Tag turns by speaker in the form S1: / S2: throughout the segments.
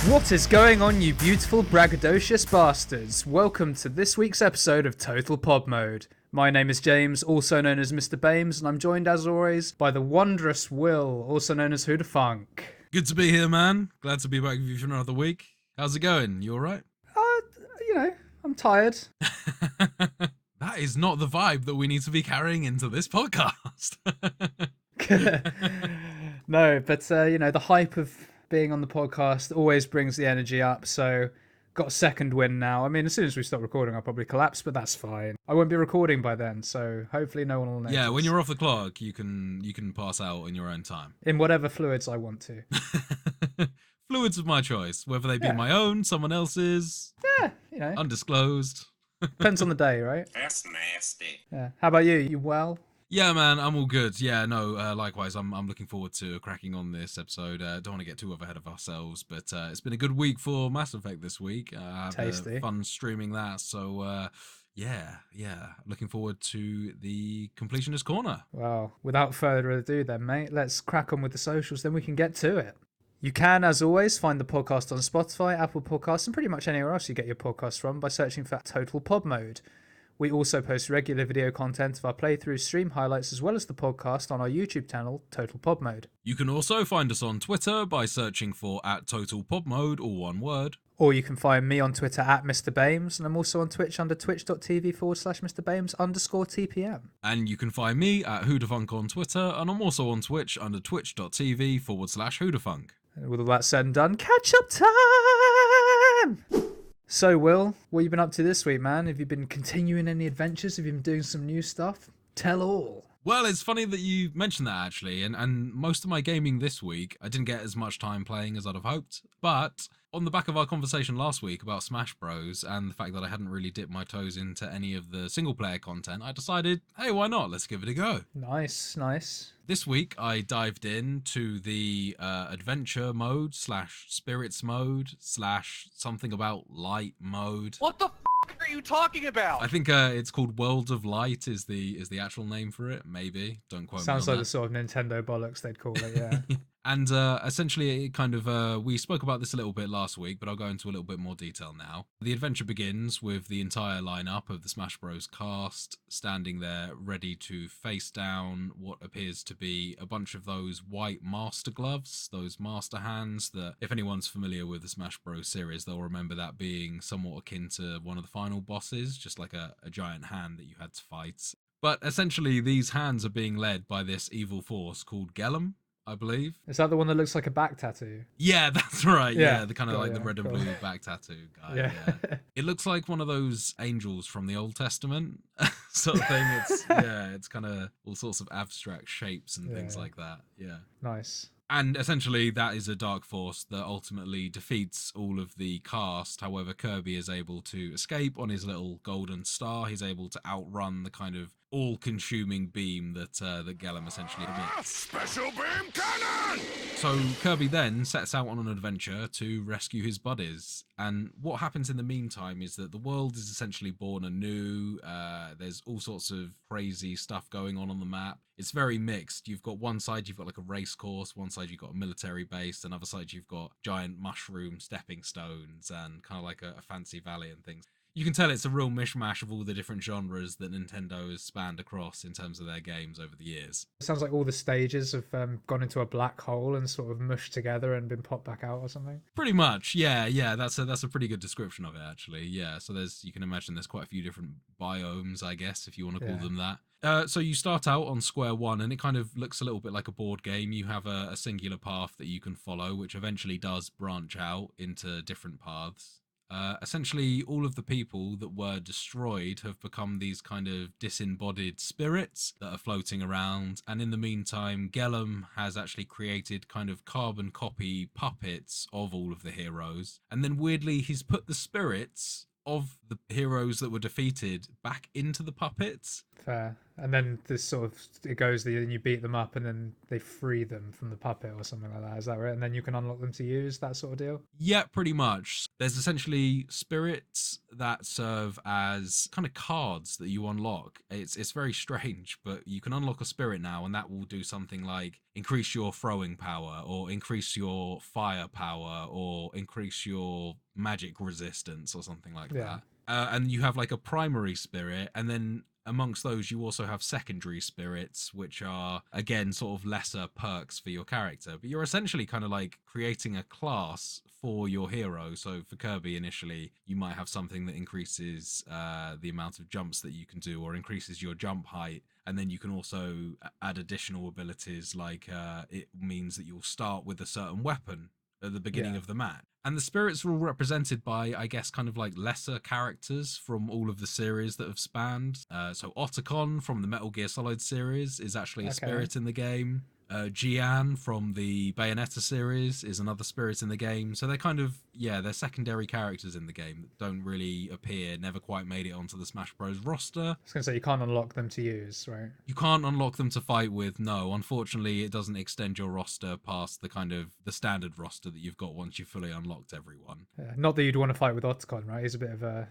S1: What is going on, you beautiful braggadocious bastards? Welcome to this week's episode of Total Pod Mode. My name is James, also known as Mr. Bames, and I'm joined as always by the wondrous Will, also known as Who the Funk.
S2: Good to be here, man. Glad to be back with you for another week. How's it going? You alright?
S1: I'm tired.
S2: That is not the vibe that we need to be carrying into this podcast.
S1: No, but the hype of being on the podcast always brings the energy up, so got a second win now. I mean, as soon as we stop recording, I'll probably collapse, but that's fine. I won't be recording by then, so hopefully no one will notice.
S2: Yeah, when you're off the clock, you can pass out in your own time.
S1: In whatever fluids I want to.
S2: Fluids of my choice, whether they be my own, someone else's, undisclosed.
S1: Depends on the day, right?
S3: That's nasty.
S1: Yeah. How about you? You well?
S2: Yeah, man, I'm all good. Yeah, no, likewise, I'm looking forward to cracking on this episode. Don't want to get too ahead of ourselves, but it's been a good week for Mass Effect this week.
S1: Tasty.
S2: Fun streaming that, so yeah, looking forward to the Completionist Corner.
S1: Well, without further ado then, mate, let's crack on with the socials, then we can get to it. You can, as always, find the podcast on Spotify, Apple Podcasts, and pretty much anywhere else you get your podcasts from by searching for Total Pod Mode. We also post regular video content of our playthrough, stream highlights, as well as the podcast on our YouTube channel, Total Pod Mode.
S2: You can also find us on Twitter by searching for @TotalPodMode, all one word.
S1: Or you can find me on Twitter @Mr. Bames, and I'm also on Twitch under twitch.tv/MrBames_TPM.
S2: And you can find me @WhoDeFunk on Twitter, and I'm also on Twitch under twitch.tv/WhoDeFunk.
S1: And with all that said and done, catch up time! So, Will, what have you been up to this week, man? Have you been continuing any adventures? Have you been doing some new stuff? Tell all.
S2: Well, it's funny that you mentioned that, actually, and most of my gaming this week, I didn't get as much time playing as I'd have hoped, but on the back of our conversation last week about Smash Bros. And the fact that I hadn't really dipped my toes into any of the single-player content, I decided, hey, why not? Let's give it a go.
S1: Nice.
S2: This week, I dived into the adventure mode / spirits mode / something about light mode.
S3: What the are you talking about?
S2: I think it's called World of Light is the actual name for it. Maybe, don't quote me on
S1: Sounds like
S2: that.
S1: the sort of Nintendo bollocks they'd call it, yeah.
S2: And essentially, it kind of, we spoke about this a little bit last week, but I'll go into a little bit more detail now. The adventure begins with the entire lineup of the Smash Bros. Cast standing there ready to face down what appears to be a bunch of those white master gloves, those master hands that, if anyone's familiar with the Smash Bros. Series, they'll remember that being somewhat akin to one of the final bosses, just like a giant hand that you had to fight. But essentially, these hands are being led by this evil force called Gellum, I believe.
S1: Is that the one that looks like a back tattoo?
S2: Yeah, that's right. Yeah, the kind of
S1: the
S2: red and blue back tattoo guy.
S1: Yeah.
S2: It looks like one of those angels from the Old Testament sort of thing. It's kind of all sorts of abstract shapes and things like that. Yeah.
S1: Nice.
S2: And essentially, that is a dark force that ultimately defeats all of the cast. However, Kirby is able to escape on his little golden star. He's able to outrun the kind of all-consuming beam that Gellum essentially emits.
S3: Special beam cannon!
S2: So Kirby then sets out on an adventure to rescue his buddies. And what happens in the meantime is that the world is essentially born anew. There's all sorts of crazy stuff going on the map. It's very mixed. You've got one side, you've got like a race course. One side, you've got a military base. Another side, you've got giant mushroom stepping stones and kind of like a fancy valley and things. You can tell it's a real mishmash of all the different genres that Nintendo has spanned across in terms of their games over the years.
S1: It sounds like all the stages have gone into a black hole and sort of mushed together and been popped back out or something.
S2: Pretty much, yeah. That's a pretty good description of it, actually. Yeah, so you can imagine there's quite a few different biomes, I guess, if you want to call them that. So you start out on square one, and it kind of looks a little bit like a board game. You have a singular path that you can follow, which eventually does branch out into different paths. Essentially, all of the people that were destroyed have become these kind of disembodied spirits that are floating around. And in the meantime, Gellum has actually created kind of carbon copy puppets of all of the heroes. And then weirdly, he's put the spirits of the heroes that were defeated back into the puppets.
S1: Fair. And then this sort of it goes the and you beat them up and then they free them from the puppet or something like that. Is that right? And then you can unlock them to use that sort of deal.
S2: Yeah, pretty much. There's essentially spirits that serve as kind of cards that you unlock. It's very strange, but you can unlock a spirit now, and that will do something like increase your throwing power, or increase your fire power, or increase your magic resistance, or something like that. And you have like a primary spirit, and then amongst those you also have secondary spirits, which are again sort of lesser perks for your character, but you're essentially kind of like creating a class for your hero. So for Kirby, initially you might have something that increases the amount of jumps that you can do, or increases your jump height, and then you can also add additional abilities like it means that you'll start with a certain weapon at the beginning of the match. And the spirits are all represented by, I guess, kind of like lesser characters from all of the series that have spanned. So Otacon from the Metal Gear Solid series is actually a spirit in the game. Jian from the Bayonetta series is another spirit in the game. So they're kind of, they're secondary characters in the game that don't really appear, never quite made it onto the Smash Bros. Roster.
S1: I was going to say, you can't unlock them to use, right?
S2: You can't unlock them to fight with, no. Unfortunately, it doesn't extend your roster past the kind of the standard roster that you've got once you've fully unlocked everyone.
S1: Yeah, not that you'd want to fight with Otacon, right? He's a bit of a...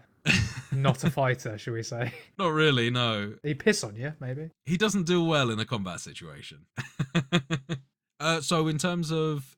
S1: not a fighter, shall we say.
S2: Not really, no.
S1: He piss on you, maybe?
S2: He doesn't do well in a combat situation. So in terms of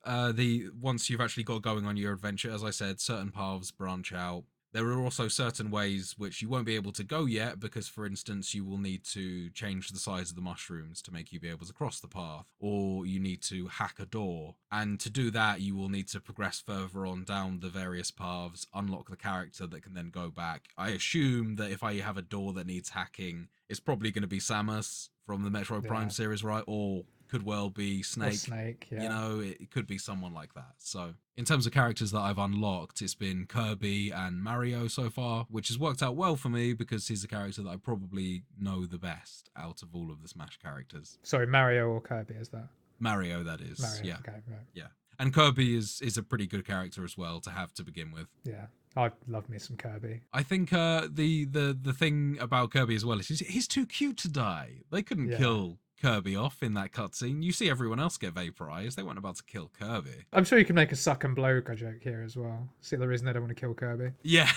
S2: once you've actually got going on your adventure, as I said, certain paths branch out. There are also certain ways which you won't be able to go yet because, for instance, you will need to change the size of the mushrooms to make you be able to cross the path, or you need to hack a door. And to do that, you will need to progress further on down the various paths, unlock the character that can then go back. I assume that if I have a door that needs hacking, it's probably going to be Samus from the Metroid Prime series, right? Or could well be Snake.
S1: Snake, yeah.
S2: You know, it could be someone like that. So in terms of characters that I've unlocked, it's been Kirby and Mario so far, which has worked out well for me because he's the character that I probably know the best out of all of the Smash characters.
S1: Sorry, Mario or Kirby, is that?
S2: Mario, that is.
S1: Mario,
S2: yeah.
S1: Okay, right.
S2: Yeah. And Kirby is a pretty good character as well to have to begin with.
S1: Yeah. I love me some Kirby.
S2: I think the thing about Kirby as well is he's too cute to die. They couldn't kill Kirby off in that cutscene. You see everyone else get vaporized. They weren't about to kill Kirby.
S1: I'm sure you can make a suck and blow joke here as well. See the reason they don't want to kill Kirby.
S2: Yeah.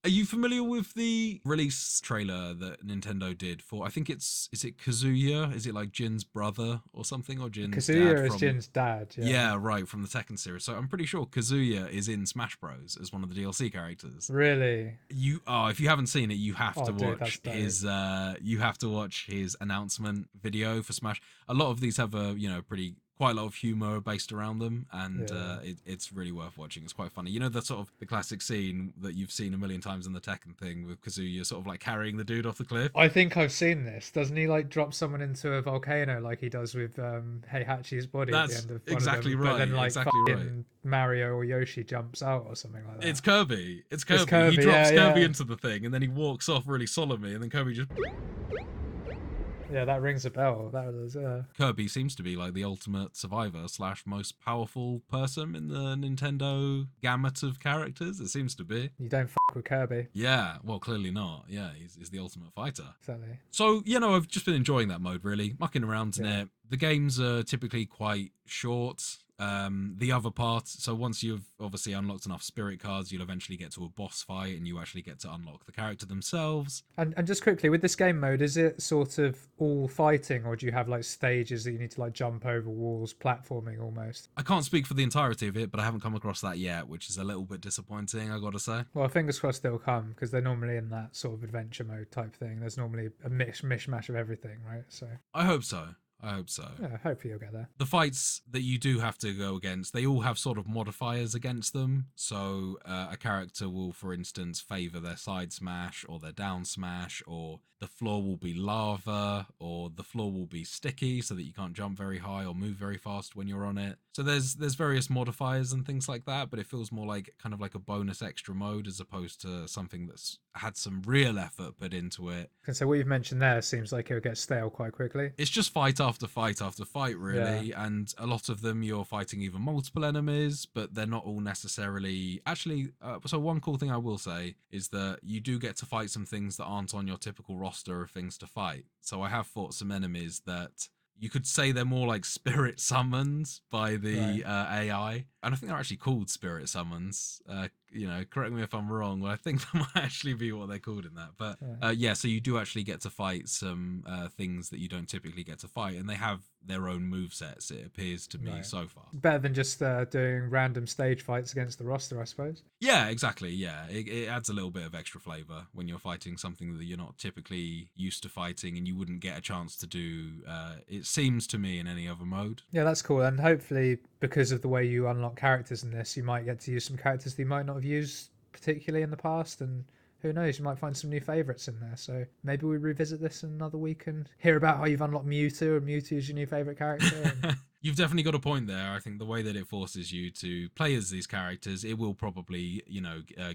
S2: Are you familiar with the release trailer that Nintendo did for, I think is it Kazuya? Is it like Jin's brother or something? Or Jin's
S1: Kazuya
S2: dad
S1: is Jin's dad,
S2: yeah, right, from the Tekken series. So I'm pretty sure Kazuya is in Smash Bros. As one of the DLC characters.
S1: Really?
S2: If you haven't seen it, you have to watch
S1: his
S2: his announcement video for Smash. A lot of these have quite a lot of humor based around them, and it's really worth watching. It's quite funny. You know, the classic scene that you've seen a million times in the Tekken thing with Kazuya sort of like carrying the dude off the cliff?
S1: I think I've seen this. Doesn't he like drop someone into a volcano like he does with Heihachi's body at the end of one
S2: exactly
S1: of them,
S2: right.
S1: But then like
S2: exactly right.
S1: Mario or Yoshi jumps out or something like that.
S2: It's Kirby. It's Kirby.
S1: Kirby,
S2: He drops Kirby
S1: yeah.
S2: into the thing, and then he walks off really solemnly, and then Kirby just...
S1: Yeah, that rings a bell. That was
S2: Kirby seems to be like the ultimate survivor / most powerful person in the Nintendo gamut of characters. It seems to be.
S1: You don't fuck with Kirby.
S2: Yeah, well, clearly not. Yeah, he's the ultimate fighter.
S1: Exactly.
S2: So, I've just been enjoying that mode, really. Mucking around in it. The games are typically quite short. The other part, so once you've obviously unlocked enough spirit cards, you'll eventually get to a boss fight and you actually get to unlock the character themselves.
S1: And just quickly, with this game mode, is it sort of all fighting, or do you have like stages that you need to like jump over walls, platforming almost?
S2: I can't speak for the entirety of it, but I haven't come across that yet, which is a little bit disappointing, I gotta say.
S1: Well, fingers crossed they'll come, because they're normally in that sort of adventure mode type thing. There's normally a mishmash of everything, right? So
S2: I hope so.
S1: Yeah, hopefully you'll get there.
S2: The fights that you do have to go against, they all have sort of modifiers against them. So a character will, for instance, favor their side smash or their down smash, or the floor will be lava, or the floor will be sticky so that you can't jump very high or move very fast when you're on it. So there's various modifiers and things like that, but it feels more like kind of like a bonus extra mode as opposed to something that's had some real effort put into it.
S1: And so what you've mentioned there seems like it'll get stale quite quickly.
S2: It's just fight after after fight, really.
S1: Yeah.
S2: And a lot of them you're fighting even multiple enemies, but they're not all necessarily actually. So one cool thing I will say is that you do get to fight some things that aren't on your typical roster of things to fight. So I have fought some enemies that you could say they're more like spirit summons by the AI. And I think they're actually called spirit summons. Correct me if I'm wrong, but I think that might actually be what they're called in that. But so you do actually get to fight some things that you don't typically get to fight. And they have their own movesets, it appears to me so far.
S1: Better than just doing random stage fights against the roster, I suppose.
S2: Yeah, exactly. Yeah, it adds a little bit of extra flavor when you're fighting something that you're not typically used to fighting and you wouldn't get a chance to do, it seems to me, in any other mode.
S1: Yeah, that's cool. And hopefully, because of the way you unlock characters in this, you might get to use some characters that you might not have used particularly in the past. And who knows, you might find some new favourites in there. So maybe we revisit this in another week and hear about how you've unlocked Mewtwo, and Mewtwo is your new favourite character.
S2: You've definitely got a point there. I think the way that it forces you to play as these characters, it will probably,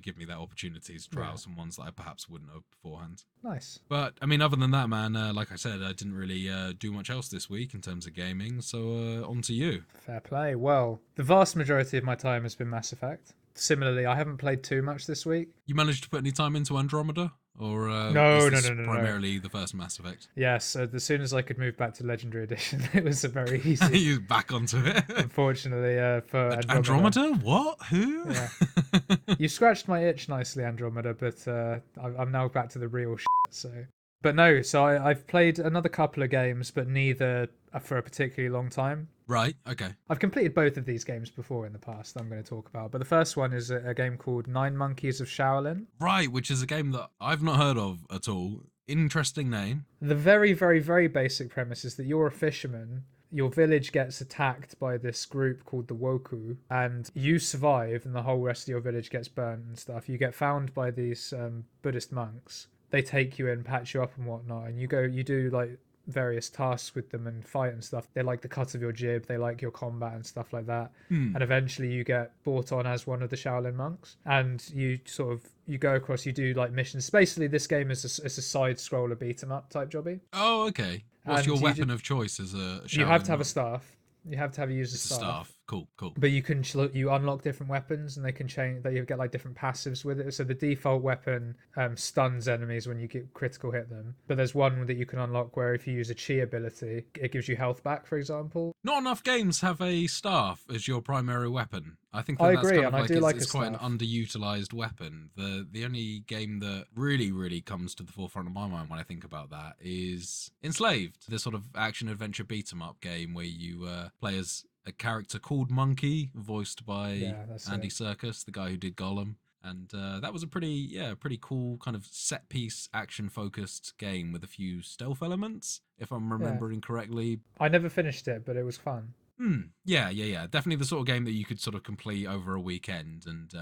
S2: give me that opportunity to try out some ones that I perhaps wouldn't have beforehand.
S1: Nice.
S2: But, I mean, other than that, man, like I said, I didn't really do much else this week in terms of gaming. So, on to you.
S1: Fair play. Well, the vast majority of my time has been Mass Effect. Similarly, I haven't played too much this week.
S2: You managed to put any time into Andromeda? Or
S1: No,
S2: primarily the first Mass Effect?
S1: Yes, as soon as I could move back to Legendary Edition, it was a very easy.
S2: You back onto it.
S1: Unfortunately, for
S2: Andromeda. What? Who?
S1: Yeah. You scratched my itch nicely, Andromeda, but I'm now back to the real shit. But no, so I've played another couple of games, but neither for a particularly long time.
S2: Right, okay.
S1: I've completed both of these games before in the past that I'm going to talk about. But the first one is a game called Nine Monkeys of Shaolin.
S2: Right, which is a game that I've not heard of at all. Interesting name.
S1: The very, very, very basic premise is that you're a fisherman. Your village gets attacked by this group called the Woku, and you survive, and the whole rest of your village gets burnt and stuff. You get found by these Buddhist monks. They take you in, patch you up and whatnot, and you do like various tasks with them and fight and stuff. They like the cut of your jib, they like your combat and stuff like that. And eventually you get brought on as one of the Shaolin monks, and you go across, you do like missions. Basically, this game is a side scroller beat 'em up type jobby.
S2: Oh, okay. What's your weapon of choice as a Shaolin
S1: You have to have
S2: monk?
S1: a staff. You have to have a user staff.
S2: Cool.
S1: But you unlock different weapons, and they can change. That you get like different passives with it. So the default weapon stuns enemies when you get critical hit them. But there's one that you can unlock where if you use a chi ability, it gives you health back, for example.
S2: Not enough games have a staff as your primary weapon. I think
S1: I
S2: that's
S1: agree,
S2: kind of
S1: and I do like a
S2: it's quite an
S1: staff.
S2: underutilized weapon. The only game that really comes to the forefront of my mind when I think about that is Enslaved, this sort of action adventure beat 'em up game where you play as a character called Monkey, voiced by Andy Serkis, the guy who did Gollum. And that was a pretty cool kind of set piece action focused game with a few stealth elements, if I'm remembering correctly.
S1: I never finished it, but it was fun.
S2: Yeah. Definitely the sort of game that you could sort of complete over a weekend and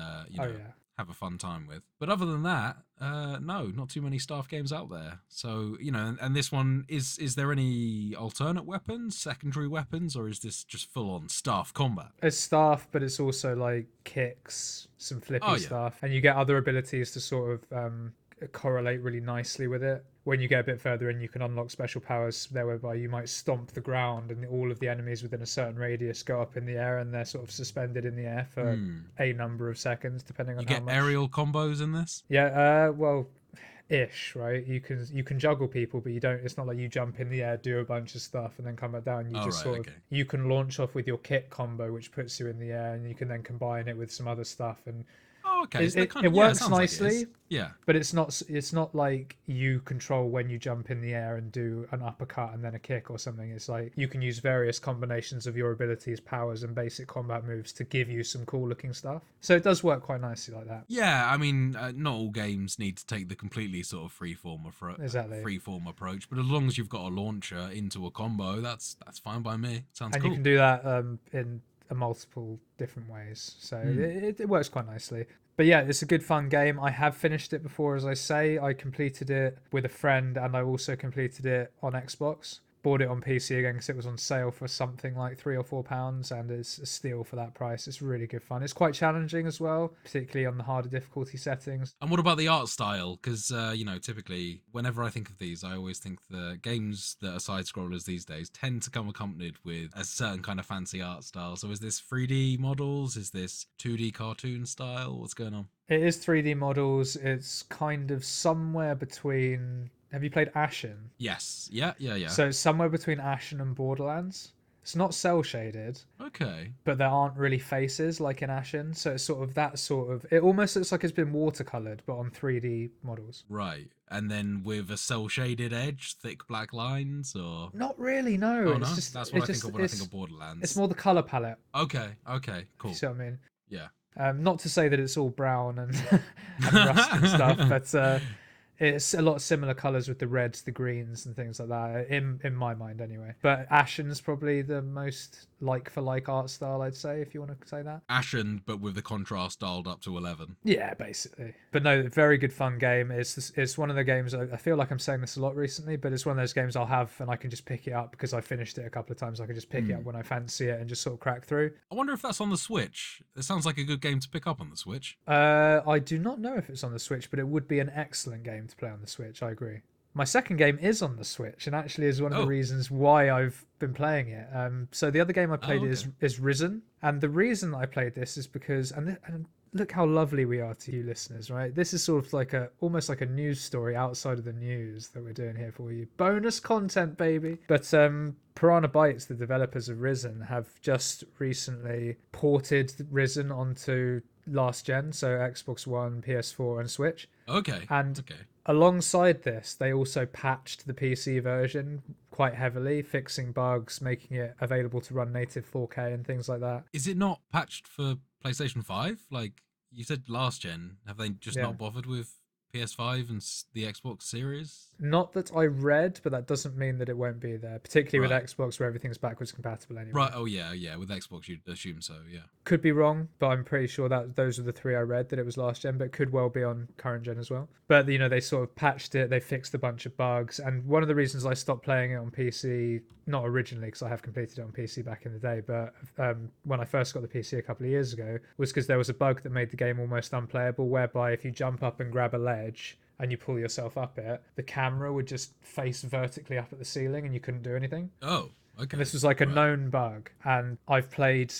S2: have a fun time with. But other than that, no, not too many staff games out there. So, and this one, is there any alternate weapons, secondary weapons, or is this just full on staff combat?
S1: It's staff, but it's also like kicks, some flippy stuff, and you get other abilities to sort of correlate really nicely with it. When you get a bit further in, you can unlock special powers there whereby you might stomp the ground and all of the enemies within a certain radius go up in the air, and they're sort of suspended in the air for a number of seconds depending on how much.
S2: You get aerial combos in this?
S1: Yeah, well, ish, right? You can juggle people, but you don't. It's not like you jump in the air, do a bunch of stuff, and then come back down. You just you can launch off with your kick combo, which puts you in the air, and you can then combine it with some other stuff. And
S2: okay. So
S1: it works nicely.
S2: Yeah.
S1: But it's not like you control when you jump in the air and do an uppercut and then a kick or something. It's like you can use various combinations of your abilities, powers, and basic combat moves to give you some cool looking stuff. So it does work quite nicely like that.
S2: Yeah, I mean, not all games need to take the completely sort of freeform approach, but as long as you've got a launcher into a combo, that's fine by me. Sounds
S1: cool. And you can do that in multiple different ways, so it works quite nicely. But yeah, it's a good fun game. I have finished it before, as I say. I completed it with a friend, and I also completed it on Xbox. bought it on PC again because it was on sale for something like £3 or £4, and it's a steal for that price. It's really good fun. It's quite challenging as well, particularly on the harder difficulty settings.
S2: And what about the art style? Because, typically, whenever I think of these, I always think the games that are side-scrollers these days tend to come accompanied with a certain kind of fancy art style. So is this 3D models? Is this 2D cartoon style? What's going on?
S1: It is 3D models. It's kind of somewhere between... Have you played Ashen?
S2: Yes. Yeah.
S1: So it's somewhere between Ashen and Borderlands. It's not cell shaded,
S2: Okay.
S1: but there aren't really faces like in Ashen. So it's sort of that sort of... It almost looks like it's been watercolored, but on 3D models.
S2: Right. And then with a cell-shaded edge, thick black lines, or...
S1: Not really, no.
S2: Oh,
S1: It's
S2: no?
S1: just,
S2: That's what I
S1: it's
S2: think
S1: just,
S2: of when I think of Borderlands.
S1: It's more the color palette.
S2: Okay, cool.
S1: You see what I mean?
S2: Yeah.
S1: Not to say that it's all brown and, and rust and stuff, but it's a lot of similar colors with the reds, the greens, and things like that. In my mind, anyway. But Ashen's probably the most like for like art style, I'd say, if you want to say that.
S2: Ashen, but with the contrast dialed up to 11.
S1: Yeah, basically. But no, very good fun game. It's one of the games, I feel like I'm saying this a lot recently, but it's one of those games I'll have and I can just pick it up because I finished it a couple of times. I can just pick it up when I fancy it and just sort of crack through.
S2: I wonder if that's on the Switch. It sounds like a good game to pick up on the Switch.
S1: I do not know if it's on the Switch, but it would be an excellent game to play on the Switch. I agree. My second game is on the Switch and actually is one of the reasons why I've been playing it. So the other game I played is Risen. And the reason I played this is because, and look how lovely we are to you listeners, right? This is sort of like almost like a news story outside of the news that we're doing here for you. Bonus content, baby. But Piranha Bytes, the developers of Risen, have just recently ported Risen onto last gen, so Xbox One, PS4 and Switch. And alongside this, they also patched the PC version quite heavily, fixing bugs, making it available to run native 4K and things like that.
S2: Is it not patched for PlayStation 5? Like you said last gen, have they just not bothered with PS5 and the Xbox Series?
S1: Not that I read, but that doesn't mean that it won't be there, particularly with Xbox where everything's backwards compatible anyway.
S2: Right, oh yeah, with Xbox you'd assume so, yeah.
S1: Could be wrong, but I'm pretty sure that those are the three I read, that it was last gen, but it could well be on current gen as well. But, they sort of patched it, they fixed a bunch of bugs, and one of the reasons I stopped playing it on PC, not originally, because I have completed it on PC back in the day, but when I first got the PC a couple of years ago, was because there was a bug that made the game almost unplayable, whereby if you jump up and grab a ledge, and you pull yourself up it, the camera would just face vertically up at the ceiling and you couldn't do anything.
S2: Oh, okay.
S1: And this was like a known bug. And I've played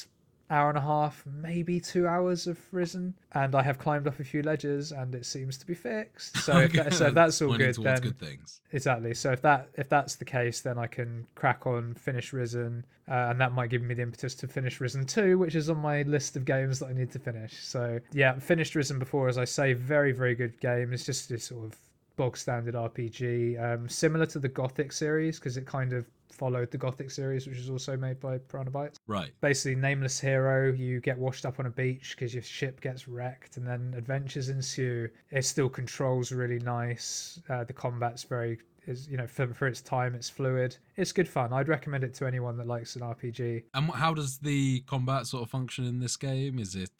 S1: hour and a half, maybe 2 hours of Risen, and I have climbed up a few ledges and it seems to be fixed. So if that's all good, then
S2: good things.
S1: Exactly. So if that's the case, then I can crack on, finish Risen, and that might give me the impetus to finish Risen 2, which is on my list of games that I need to finish. So yeah, finished Risen before, as I say, very, very good game. It's just this sort of bog standard RPG, similar to the Gothic series, because it kind of followed the Gothic series, which is also made by Piranha Bytes.
S2: Right.
S1: Basically, nameless hero, you get washed up on a beach because your ship gets wrecked, and then adventures ensue. It still controls really nice. The combat's very, for its time, it's fluid. It's good fun. I'd recommend it to anyone that likes an RPG.
S2: And how does the combat sort of function in this game? Is it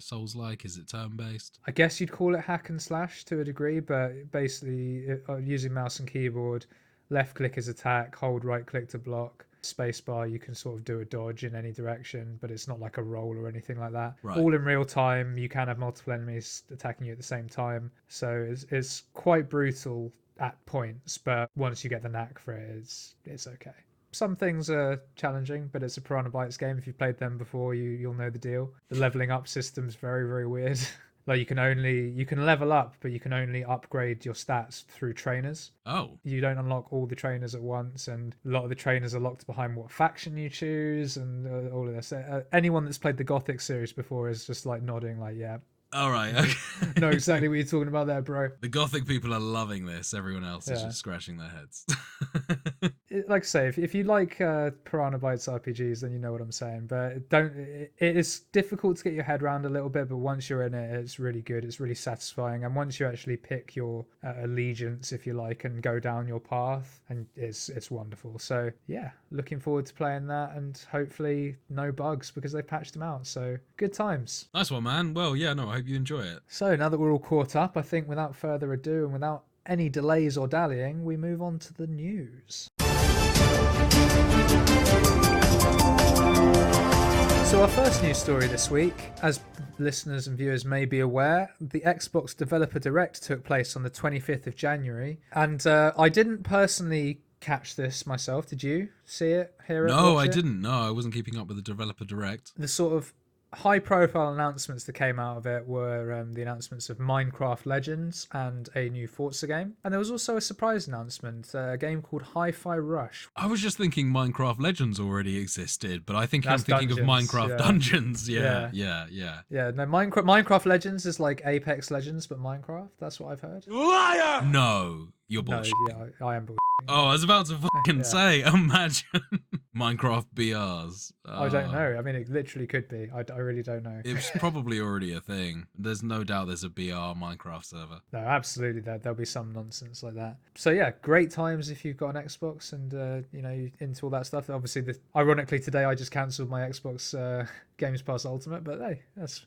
S2: Souls-like? Is it turn-based?
S1: I guess you'd call it hack and slash to a degree, but basically using mouse and keyboard. Left click is attack, hold right click to block, spacebar you can sort of do a dodge in any direction, but it's not like a roll or anything like that.
S2: Right.
S1: All in real time, you can have multiple enemies attacking you at the same time, so it's quite brutal at points, but once you get the knack for it, it's okay. Some things are challenging, but it's a Piranha Bytes game. If you've played them before, you'll know the deal. The leveling up system's very, very weird. Like you can level up, but you can only upgrade your stats through trainers.
S2: Oh.
S1: You don't unlock all the trainers at once, and a lot of the trainers are locked behind what faction you choose, and all of this. Anyone that's played the Gothic series before is just like nodding, like, yeah.
S2: All right. Okay.
S1: Know exactly what you're talking about there, bro.
S2: The Gothic people are loving this. Everyone else is just scratching their heads.
S1: Like I say, if you like Piranha Bytes RPGs, then you know what I'm saying. But it is difficult to get your head around a little bit, but once you're in it, it's really good. It's really satisfying. And once you actually pick your allegiance, if you like, and go down your path, and it's wonderful. So yeah, looking forward to playing that, and hopefully no bugs because they patched them out. So good times.
S2: Nice one, man. Well, yeah, no, I hope you enjoy it.
S1: So now that we're all caught up, I think without further ado and without any delays or dallying, we move on to the news. So our first news story this week, as listeners and viewers may be aware, the Xbox Developer Direct took place on the 25th of January. And I didn't personally catch this myself. Did you see it, hear it,
S2: No,
S1: watch
S2: I
S1: it?
S2: didn't. No, I wasn't keeping up with the Developer Direct.
S1: The sort of high-profile announcements that came out of it were the announcements of Minecraft Legends and a new Forza game. And there was also a surprise announcement, a game called Hi-Fi Rush.
S2: I was just thinking Minecraft Legends already existed, but I think I'm
S1: That's
S2: thinking of
S1: Dungeons,
S2: Minecraft
S1: yeah.
S2: Dungeons.
S1: Yeah.
S2: Yeah.
S1: No, Minecraft Legends is like Apex Legends, but Minecraft. That's what I've heard.
S3: Liar!
S2: No, you're
S1: No,
S2: bullshit.
S1: yeah, I am bullshit.
S2: Oh, I was about to fucking
S1: Yeah.
S2: say, imagine Minecraft BRs.
S1: I don't know. I mean, it literally could be. I really don't know.
S2: It's probably already a thing. There's no doubt there's a BR Minecraft server.
S1: No, absolutely. There'll be some nonsense like that. So yeah, great times if you've got an Xbox and you're into all that stuff. Obviously, ironically today I just cancelled my Xbox Games Pass Ultimate, but hey, that's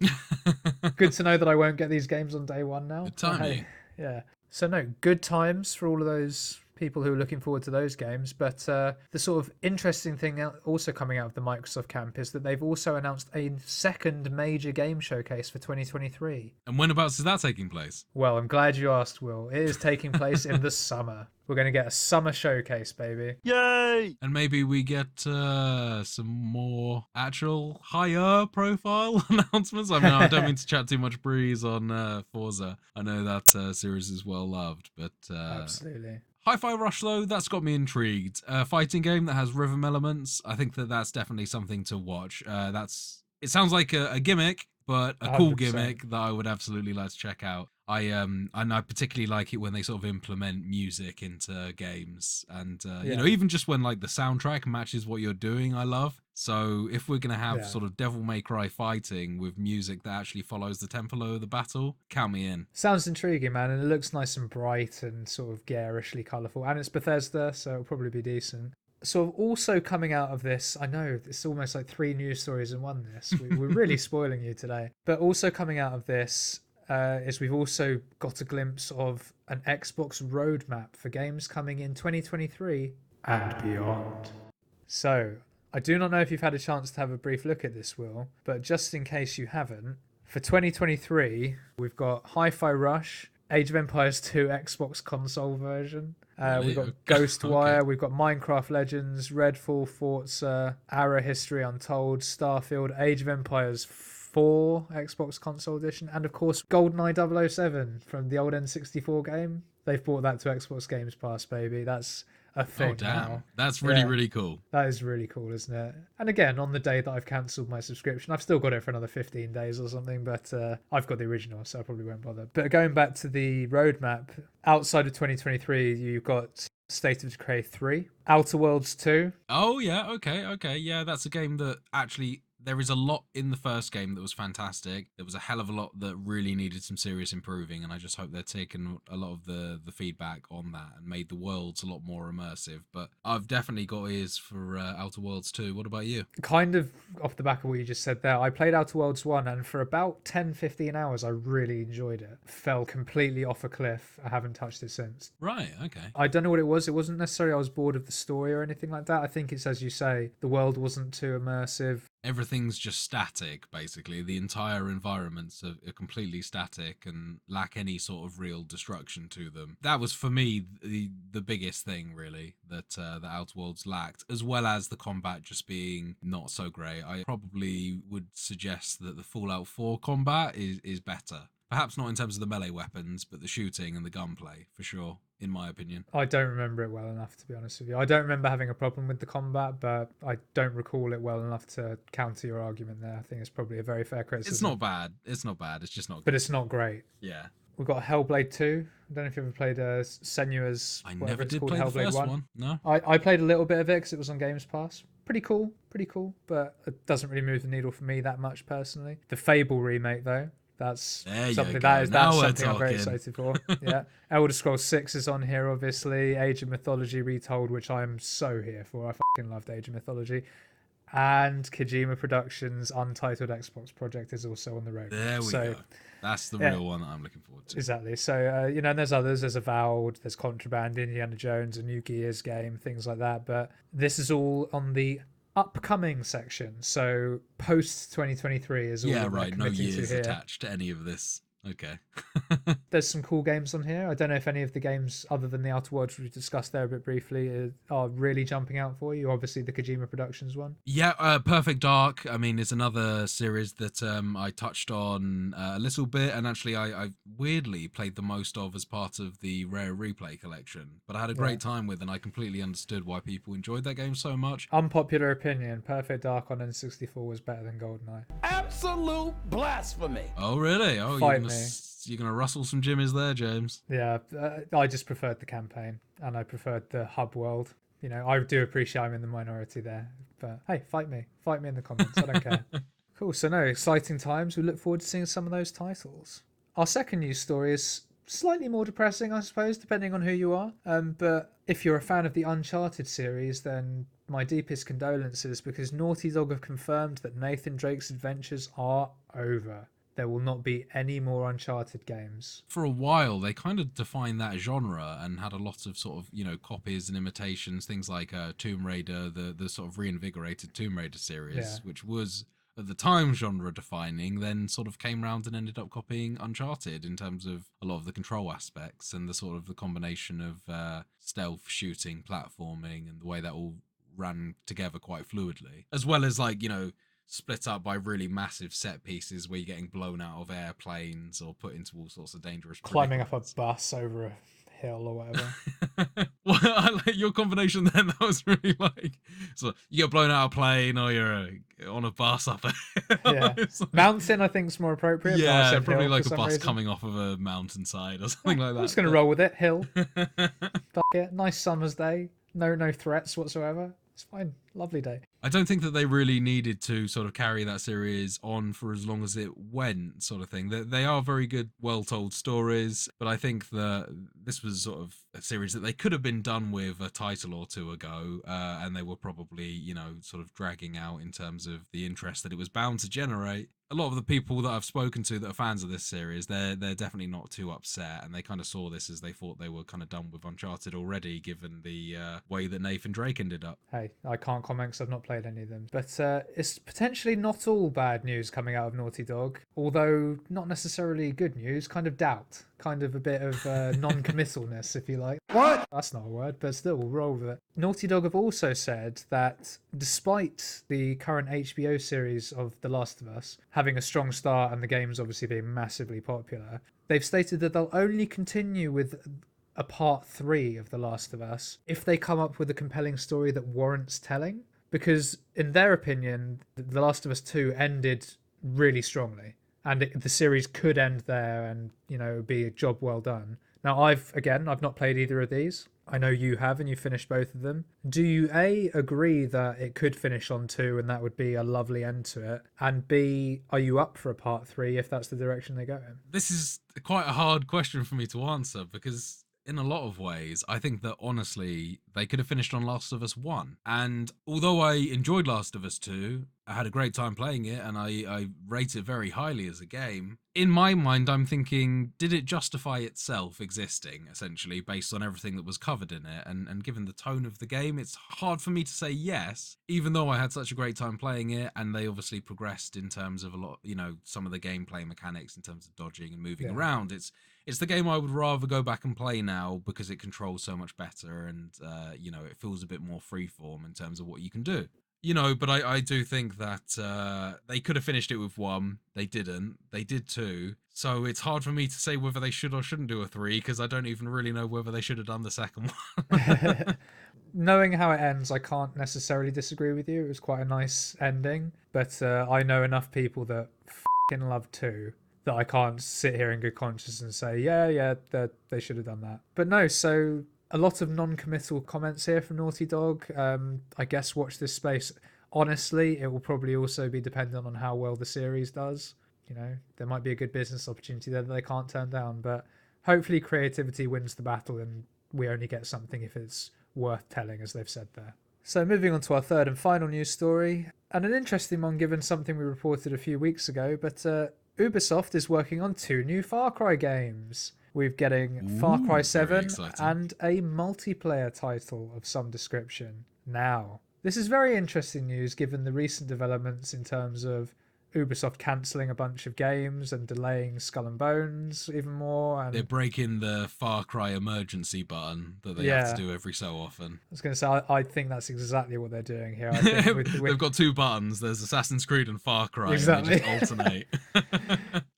S1: good to know that I won't get these games on day one now.
S2: Good
S1: But
S2: timing.
S1: hey, yeah. So no, good times for all of those people who are looking forward to those games. But the sort of interesting thing also coming out of the Microsoft camp is that they've also announced a second major game showcase for 2023.
S2: And whenabouts is that taking place?
S1: Well, I'm glad you asked, Will. It is taking place in the summer. We're going to get a summer showcase, baby.
S3: Yay!
S2: And maybe we get some more actual higher profile announcements. I mean, I don't mean to chat too much breeze on Forza. I know that series is well loved, but
S1: Absolutely.
S2: Hi-Fi Rush, though, that's got me intrigued. A fighting game that has rhythm elements. I think that's definitely something to watch. It sounds like a gimmick, but a cool
S1: 100%.
S2: gimmick that I would absolutely like to check out. And I particularly like it when they sort of implement music into games, and even just when like the soundtrack matches what you're doing, I love. So if we're gonna have sort of Devil May Cry fighting with music that actually follows the tempo of the battle, count me in.
S1: Sounds intriguing, man, and it looks nice and bright and sort of garishly colourful. And it's Bethesda, so it'll probably be decent. Sort of also coming out of this, I know it's almost like 3 news stories in one. We're really spoiling you today. But also coming out of this is we've also got a glimpse of an Xbox roadmap for games coming in 2023 and beyond. So I do not know if you've had a chance to have a brief look at this, Will, but just in case you haven't, for 2023 we've got Hi-Fi Rush, Age of Empires 2 Xbox console version.
S2: Really?
S1: We've got Ghostwire,
S2: Okay.
S1: we've got Minecraft Legends, Redfall, Forza, Ara History Untold, Starfield, Age of Empires 4 Xbox console edition, and of course GoldenEye 007 from the old N64 game. They've brought that to Xbox Games Pass, baby. That's a thing
S2: Oh damn,
S1: now.
S2: that's really
S1: Yeah.
S2: really cool.
S1: That is really cool, isn't it? And again, on the day that I've cancelled my subscription, I've still got it for another 15 days or something, but I've got the original, so I probably won't bother. But going back to the roadmap, outside of 2023, you've got State of Decay 3, Outer Worlds 2.
S2: Oh yeah, okay, yeah, that's a game that actually. There is a lot in the first game that was fantastic. There was a hell of a lot that really needed some serious improving, and I just hope they're taking a lot of the feedback on that and made the worlds a lot more immersive. But I've definitely got ears for Outer Worlds 2. What about you?
S1: Kind of off the back of what you just said there, I played Outer Worlds 1, and for about 10-15 hours, I really enjoyed it. Fell completely off a cliff. I haven't touched it since.
S2: Right, okay.
S1: I don't know what it was. It wasn't necessarily I was bored of the story or anything like that. I think it's, as you say, the world wasn't too immersive.
S2: Everything's just static, basically. The entire environments are completely static and lack any sort of real destruction to them. That was, for me, the biggest thing, really, that the Outer Worlds lacked, as well as the combat just being not so great. I probably would suggest that the Fallout 4 combat is better. Perhaps not in terms of the melee weapons, but the shooting and the gunplay, for sure, in my opinion.
S1: I don't remember it well enough, to be honest with you. I don't remember having a problem with the combat, but I don't recall it well enough to counter your argument there. I think it's probably a very fair criticism.
S2: It's not bad. It's not bad. It's just not good.
S1: But it's not great.
S2: Yeah.
S1: We've got Hellblade 2. I don't know if you ever played Senua's...
S2: I
S1: whatever
S2: never
S1: it's
S2: did
S1: called,
S2: play the
S1: Hellblade
S2: first
S1: 1.
S2: one. No.
S1: I played a little bit of it because it was on Games Pass. Pretty cool, but it doesn't really move the needle for me that much personally. The Fable remake, though, that's
S2: There you
S1: something
S2: go.
S1: that's
S2: Now we're
S1: something I'm very
S2: talking.
S1: excited for. Yeah, Elder Scrolls 6 is on here, obviously. Age of Mythology Retold, which I'm so here for. I fucking loved Age of Mythology. And Kojima Productions' untitled Xbox project is also on the roadmap.
S2: There we go. That's the real one that I'm looking forward to.
S1: Exactly. So, and there's others. There's Avowed, there's Contraband, Indiana Jones, a new Gears game, things like that. But this is all on the upcoming section. So, post 2023 is all
S2: Yeah, right. No years
S1: here.
S2: attached to any of this. Okay.
S1: There's some cool games on here. I don't know if any of the games, other than the Outer Worlds we discussed there a bit briefly, are really jumping out for you. Obviously, the Kojima Productions one.
S2: Yeah, Perfect Dark. I mean, it's another series that I touched on a little bit, and actually, I weirdly played the most of as part of the Rare Replay collection. But I had a great time with, and I completely understood why people enjoyed that game so much.
S1: Unpopular opinion: Perfect Dark on N64 was better than GoldenEye.
S3: Absolute blasphemy.
S2: Oh, really? Oh, you're gonna rustle some jimmies there, James.
S1: Yeah, I just preferred the campaign, and I preferred the hub world. I do appreciate I'm in the minority there, but hey, fight me in the comments. I don't care. Cool. So no, exciting times. We look forward to seeing some of those titles. Our second news story is slightly more depressing, I suppose, depending on who you are. But if you're a fan of the Uncharted series, then my deepest condolences, because Naughty Dog have confirmed that Nathan Drake's adventures are over. There will not be any more Uncharted games.
S2: For a while, they kind of defined that genre and had a lot of sort of, copies and imitations, things like Tomb Raider, the sort of reinvigorated Tomb Raider series, which was at the time genre defining, then sort of came round and ended up copying Uncharted in terms of a lot of the control aspects and the sort of the combination of stealth, shooting, platforming, and the way that all ran together quite fluidly, as well as split up by really massive set pieces where you're getting blown out of airplanes or put into all sorts of dangerous
S1: climbing up a bus over a hill or whatever.
S2: Well, I like your combination then. That was really so you get blown out of a plane or you're on a bus up a hill.
S1: Mountain I think is more appropriate.
S2: Yeah, probably like a bus coming off of a mountainside or something like that.
S1: I'm just gonna roll with it. Hill. Fuck it. Nice summer's day. No threats whatsoever. It's fine. Lovely day.
S2: I don't think that they really needed to sort of carry that series on for as long as it went, sort of thing. They are very good, well-told stories, but I think that this was sort of a series that they could have been done with a title or two ago, and they were probably, sort of dragging out in terms of the interest that it was bound to generate. A lot of the people that I've spoken to that are fans of this series, they're definitely not too upset, and they kind of saw this as they thought they were kind of done with Uncharted already, given the way that Nathan Drake ended up.
S1: Hey, I can't comment because I've not played any of them, but it's potentially not all bad news coming out of Naughty Dog, although not necessarily good news. Kind of doubt, kind of a bit of non-committalness, if you like.
S3: What?
S1: That's not a word, but still, we'll roll with it. Naughty Dog have also said that despite the current HBO series of The Last of Us having a strong start and the games obviously being massively popular, they've stated that they'll only continue with a part 3 of The Last of Us if they come up with a compelling story that warrants telling. Because in their opinion, The Last of Us 2 ended really strongly, and the series could end there and, be a job well done. Now, I've not played either of these. I know you have, and you finished both of them. Do you, A, agree that it could finish on 2 and that would be a lovely end to it? And B, are you up for a part 3 if that's the direction they go in?
S2: This is quite a hard question for me to answer, because in a lot of ways, I think that honestly, they could have finished on Last of Us 1. And although I enjoyed Last of Us 2, I had a great time playing it and I rate it very highly as a game. In my mind, I'm thinking, did it justify itself existing, essentially, based on everything that was covered in it? And given the tone of the game, it's hard for me to say yes, even though I had such a great time playing it, and they obviously progressed in terms of a lot, some of the gameplay mechanics in terms of dodging and moving around. It's the game I would rather go back and play now because it controls so much better and, it feels a bit more freeform in terms of what you can do. But I do think that they could have finished it with 1. They didn't. They did 2. So it's hard for me to say whether they should or shouldn't do a 3 because I don't even really know whether they should have done the second one.
S1: Knowing how it ends, I can't necessarily disagree with you. It was quite a nice ending. But I know enough people that f***ing love 2 that I can't sit here in good conscience and say, yeah, they should have done that. But no, so a lot of non-committal comments here from Naughty Dog. I guess watch this space. Honestly, it will probably also be dependent on how well the series does. There might be a good business opportunity there that they can't turn down, but hopefully creativity wins the battle and we only get something if it's worth telling, as they've said there. So moving on to our third and final news story, and an interesting one given something we reported a few weeks ago, but Ubisoft is working on 2 new Far Cry games. We're getting Far Cry
S2: Ooh, very
S1: 7
S2: exciting.
S1: and a multiplayer title of some description. Now, this is very interesting news given the recent developments in terms of Ubisoft cancelling a bunch of games and delaying Skull and Bones even more. And
S2: They're breaking the Far Cry emergency button that they have
S1: yeah,
S2: to do every so often.
S1: I was going to say, I think that's exactly what they're doing here. I think
S2: They've got 2 buttons. There's Assassin's Creed and Far Cry,
S1: exactly.
S2: and they just alternate.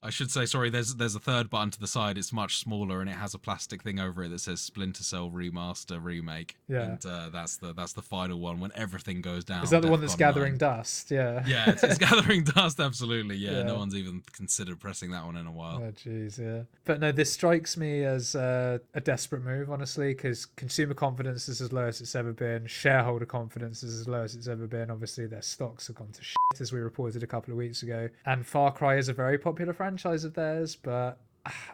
S2: I should say, sorry, there's a third button to the side. It's much smaller, and it has a plastic thing over it that says Splinter Cell Remaster Remake.
S1: Yeah.
S2: And that's the final one when everything goes down.
S1: Is that the one that's
S2: Defcon
S1: gathering
S2: 9.
S1: dust? Yeah.
S2: Yeah, it's gathering dust, absolutely. Yeah,
S1: Yeah.
S2: no one's even considered pressing that one in a while.
S1: Oh, jeez, yeah. But no, this strikes me as a desperate move, honestly, because consumer confidence is as low as it's ever been. Shareholder confidence is as low as it's ever been. Obviously, their stocks have gone to shit, as we reported a couple of weeks ago. And Far Cry is a very popular franchise of theirs, but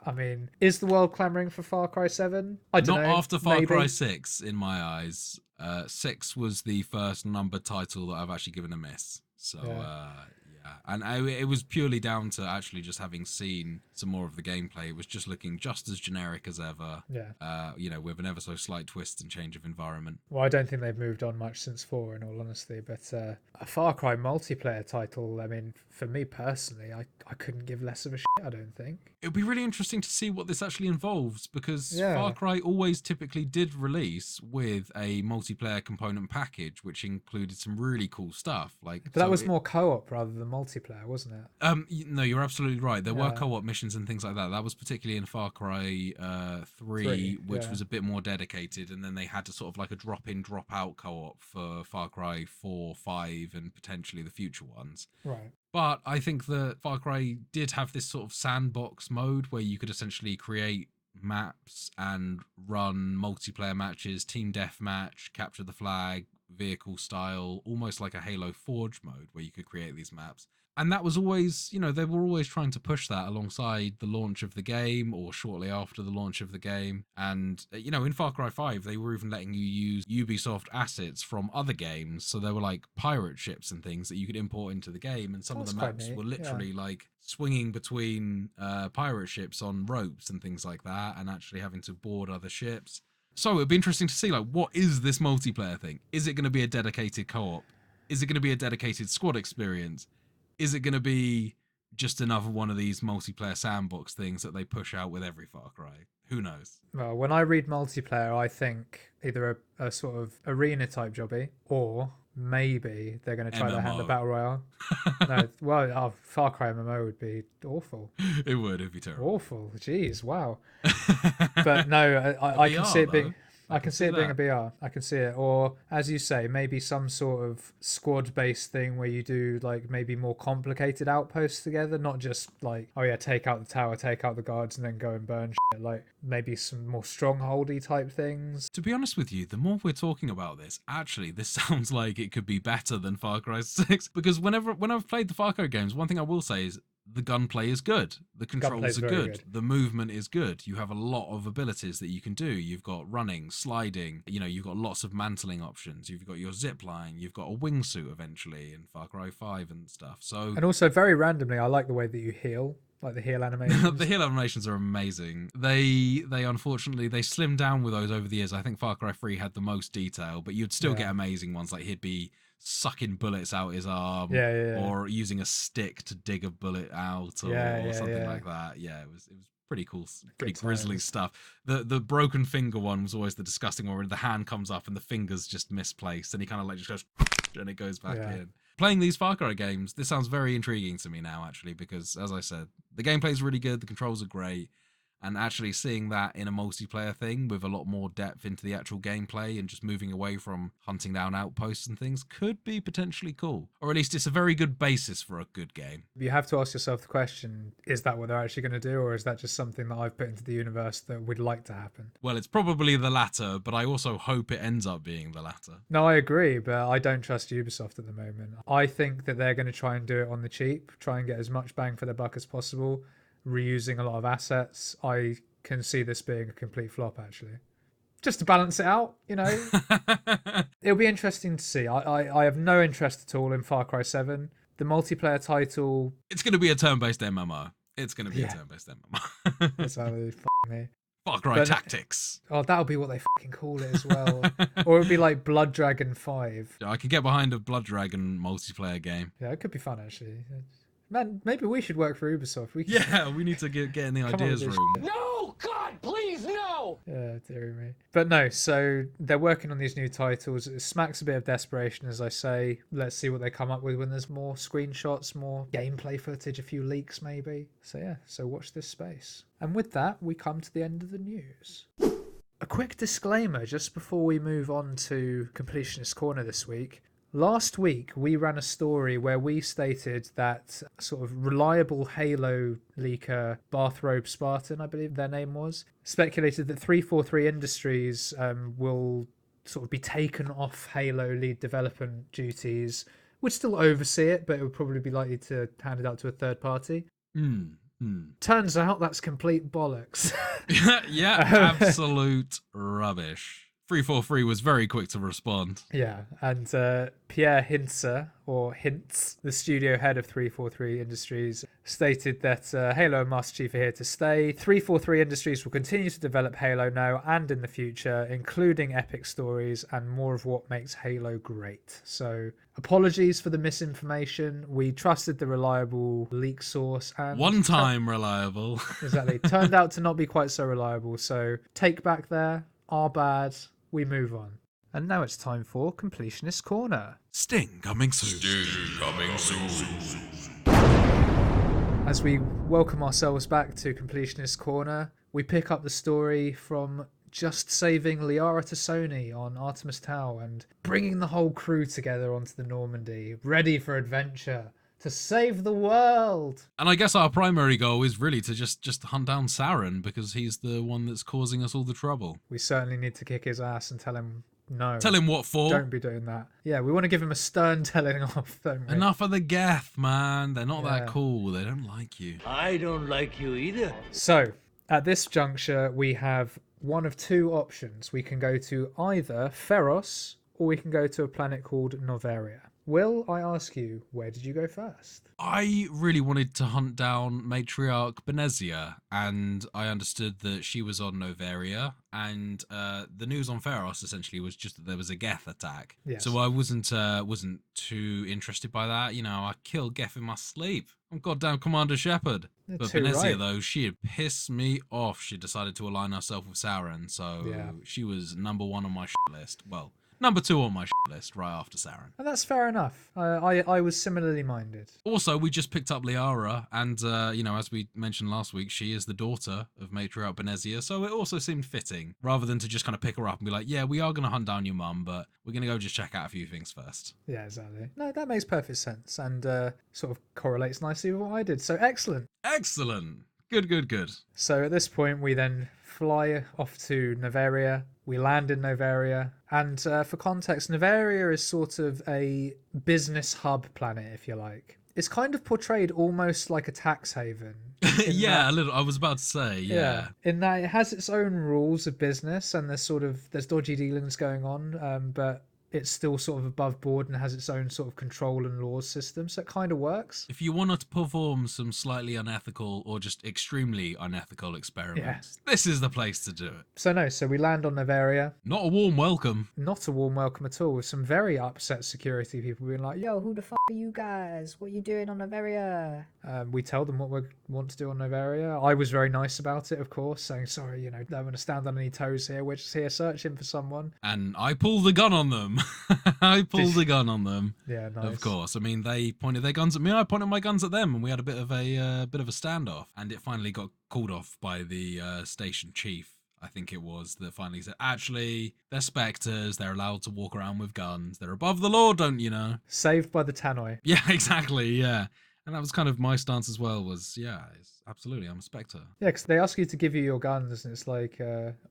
S1: I mean, is the world clamoring for Far Cry 7? I don't know.
S2: Not after Far
S1: maybe.
S2: Cry 6, in my eyes. 6 was the first number title that I've actually given a miss. So,
S1: Yeah.
S2: and it was purely down to actually just having seen some more of the gameplay. It was just looking just as generic as ever.
S1: Yeah.
S2: With an ever so slight twist and change of environment.
S1: Well, I don't think they've moved on much since 4, in all honesty. But a Far Cry multiplayer title, I mean, for me personally, I couldn't give less of a shit, I don't think.
S2: It'll be really interesting to see what this actually involves, because
S1: Yeah.
S2: Far Cry always typically did release with a multiplayer component package, which included some really cool stuff.
S1: But that was more co-op rather than multiplayer, wasn't it?
S2: No, you're absolutely right. There were
S1: Yeah.
S2: co-op missions and things like that. That was particularly in Far Cry 3, which
S1: yeah.
S2: was a bit more dedicated, and then they had to sort of like a drop-in, drop-out co-op for Far Cry 4, 5, and potentially the future ones.
S1: Right.
S2: But I think that Far Cry did have this sort of sandbox mode where you could essentially create maps and run multiplayer matches, team deathmatch, capture the flag, vehicle style, almost like a Halo Forge mode where you could create these maps. And that was always, they were always trying to push that alongside the launch of the game or shortly after the launch of the game. And, in Far Cry 5, they were even letting you use Ubisoft assets from other games. So there were like pirate ships and things that you could import into the game. And some
S1: That's
S2: of the
S1: quite
S2: maps
S1: neat,
S2: were literally like swinging between pirate ships on ropes and things like that, and actually having to board other ships. So it'd be interesting to see, like, what is this multiplayer thing? Is it going to be a dedicated co-op? Is it going to be a dedicated squad experience? Is it going to be just another one of these multiplayer sandbox things that they push out with every Far Cry? Who knows?
S1: Well, when I read multiplayer, I think either a sort of arena type jobby, or maybe they're going to try their hand at
S2: MMO.
S1: Battle Royale. No, well, Far Cry MMO would be awful.
S2: It would, it'd be terrible.
S1: Awful. Jeez, wow. But no, I can
S2: VR,
S1: see it being.
S2: though.
S1: I can see it being a
S2: that.
S1: BR. I can see it. Or, as you say, maybe some sort of squad-based thing where you do, like, maybe more complicated outposts together. Not just, like, oh, yeah, take out the tower, take out the guards, and then go and burn shit. Like, maybe some more strongholdy type things.
S2: To be honest with you, the more we're talking about this, actually, this sounds like it could be better than Far Cry 6. Because when I've played the Far Cry games, one thing I will say is the gunplay is good. The controls are good. The movement is good. You have a lot of abilities that you can do. You've got running, sliding, you've got lots of mantling options. You've got your zip line. You've got a wingsuit eventually in Far Cry 5 and stuff. So,
S1: And also, very randomly, I like the way that you heal. Like the heal animations.
S2: the heal animations are amazing. They unfortunately they slimmed down with those over the years. I think Far Cry 3 had the most detail, but you'd still get amazing ones, like he'd be sucking bullets out his arm, or using a stick to dig a bullet out, or something like that. Yeah, it was pretty cool, pretty grisly stuff. The broken finger one was always the disgusting one, where the hand comes up and the finger's just misplaced, and he kind of like just goes and it goes back in. Playing these Far Cry games, this sounds very intriguing to me now, actually, because, as I said, the gameplay is really good, the controls are great, and actually seeing that in a multiplayer thing with a lot more depth into the actual gameplay and just moving away from hunting down outposts and things could be potentially cool. Or at least it's a very good basis for a good game.
S1: You have to ask yourself the question, is that what they're actually going to do, or is that just something that I've put into the universe that would like to happen?
S2: Well, it's probably the latter, but I also hope it ends up being the latter.
S1: No, I agree, but I don't trust Ubisoft at the moment. I think that they're going to try and do it on the cheap, try and get as much bang for their buck as possible, reusing a lot of assets. I can see this being a complete flop, actually. just to balance it out, It'll be interesting to see. I have no interest at all in Far Cry 7. The multiplayer title...
S2: It's going to be a turn-based MMO. It's going to be a
S1: Yeah.
S2: turn-based MMO.
S1: That's how they me.
S2: Far Cry Tactics.
S1: Oh, that'll be what they fucking call it as well. Or it'd be like Blood Dragon 5.
S2: I could get behind a Blood Dragon multiplayer game.
S1: Yeah, it could be fun, actually. Man, maybe we should work for Ubisoft.
S2: We need to get in the ideas room.
S3: No, God, please, no!
S1: Yeah, dear me. But no, so they're working on these new titles. It smacks a bit of desperation, as I say. Let's see what they come up with when there's more screenshots, more gameplay footage, a few leaks maybe. So yeah, so watch this space. And with that, we come to the end of the news. A quick disclaimer just before we move on to Completionist Corner this week. Last week, we ran a story where we stated that sort of reliable Halo leaker Bathrobe Spartan, I believe their name was, speculated that 343 Industries will sort of be taken off Halo lead development duties, would still oversee it, but it would probably be likely to hand it out to a third party. Turns out that's complete bollocks.
S2: Yeah, absolute rubbish. 343 was very quick to respond.
S1: Yeah, and Pierre Hintzer, or Hintz, the studio head of 343 Industries, stated that Halo and Master Chief are here to stay. 343 Industries will continue to develop Halo now and in the future, including epic stories and more of what makes Halo great. So, apologies for the misinformation. We trusted the reliable leak source. And
S2: one time reliable.
S1: Exactly. Turned out to not be quite so reliable. So, take back there. Our bad. We move on. And now it's time for Completionist Corner.
S2: Sting coming soon. Sting coming soon.
S1: As we welcome ourselves back to Completionist Corner, we pick up the story from just saving Liara Tassoni on Artemis Tau and bringing the whole crew together onto the Normandy, ready for adventure, to save the world.
S2: And I guess our primary goal is really to just hunt down Saren, because he's the one that's causing us all the trouble.
S1: We certainly need to kick his ass and tell him no.
S2: Tell him what for.
S1: Don't be doing that. Yeah, we want to give him a stern telling off, don't we?
S2: Enough of the Geth, man. They're not that cool. They don't like you.
S3: I don't like you either.
S1: So, at this juncture, we have one of two options. We can go to either Feros, or we can go to a planet called Noveria. Will, I ask you, where did you go first?
S2: I really wanted to hunt down Matriarch Benezia, and I understood that she was on Noveria, and the news on Feros essentially was just that there was a Geth attack.
S1: Yes.
S2: So I wasn't too interested by that. I killed Geth in my sleep. I'm goddamn Commander Shepard.
S1: You're
S2: But
S1: too
S2: Benezia,
S1: right.
S2: though, she had pissed me off. She decided to align herself with Saren, so she was number one on my list. Well, number two on my list, right after Saren.
S1: And that's fair enough. I was similarly minded.
S2: Also, we just picked up Liara, and, as we mentioned last week, she is the daughter of Matriarch Benezia, so it also seemed fitting, rather than to just kind of pick her up and be like, yeah, we are going to hunt down your mum, but we're going to go just check out a few things first.
S1: Yeah, exactly. No, that makes perfect sense, and sort of correlates nicely with what I did. So excellent.
S2: Excellent. Good.
S1: So at this point, we then fly off to Noveria. We land in Noveria. And for context, Noveria is sort of a business hub planet, if you like. It's kind of portrayed almost like a tax haven.
S2: Yeah, a little. I was about to say, yeah.
S1: In that it has its own rules of business, and there's dodgy dealings going on, but it's still sort of above board and has its own sort of control and laws system, so it kind of works.
S2: If you want to perform some slightly unethical or just extremely unethical experiments, this is the place to do it.
S1: So we land on Noveria.
S2: Not a warm welcome.
S1: Not a warm welcome at all, with some very upset security people being like,
S4: Yo, who the f*** are you guys? What you doing on Noveria?
S1: we tell them what we want to do on Noveria. I was very nice about it, of course, saying, sorry, don't want to stand on any toes here. We're just here searching for someone.
S2: And I pulled the gun on them. I pulled the gun on them.
S1: Yeah, nice.
S2: Of course. I mean, they pointed their guns at me. I pointed my guns at them, and we had a bit of a standoff. And it finally got called off by the station chief. I think it was that finally said, actually, they're Spectres. They're allowed to walk around with guns. They're above the law, don't you know?
S1: Saved by the Tannoy.
S2: Yeah, exactly. Yeah. And that was kind of my stance as well, was, absolutely, I'm a Spectre.
S1: Yeah, because they ask you to give you your guns, and it's like,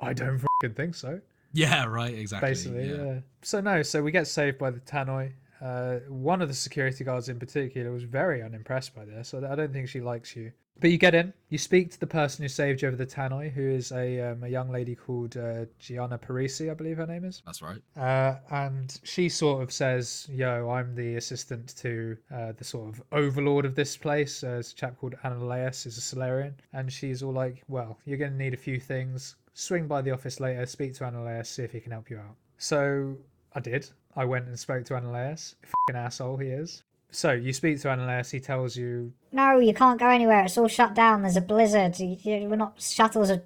S1: I don't fucking think so.
S2: Yeah, right, exactly.
S1: Basically, yeah. So we get saved by the Tannoy. One of the security guards in particular was very unimpressed by this. I don't think she likes you. But you get in, you speak to the person who saved you over the tannoy, who is a young lady called Gianna Parisi, I believe her name is.
S2: That's right.
S1: And she sort of says, yo, I'm the assistant to the sort of overlord of this place. There's a chap called Ananias, who's a Solarian. And she's all like, well, you're going to need a few things. Swing by the office later, speak to Ananias, see if he can help you out. So I did. I went and spoke to Ananias. Fucking asshole he is. So you speak to Ananias, he tells you,
S4: No, you can't go anywhere. It's all shut down. There's a blizzard. We're not. Shuttles are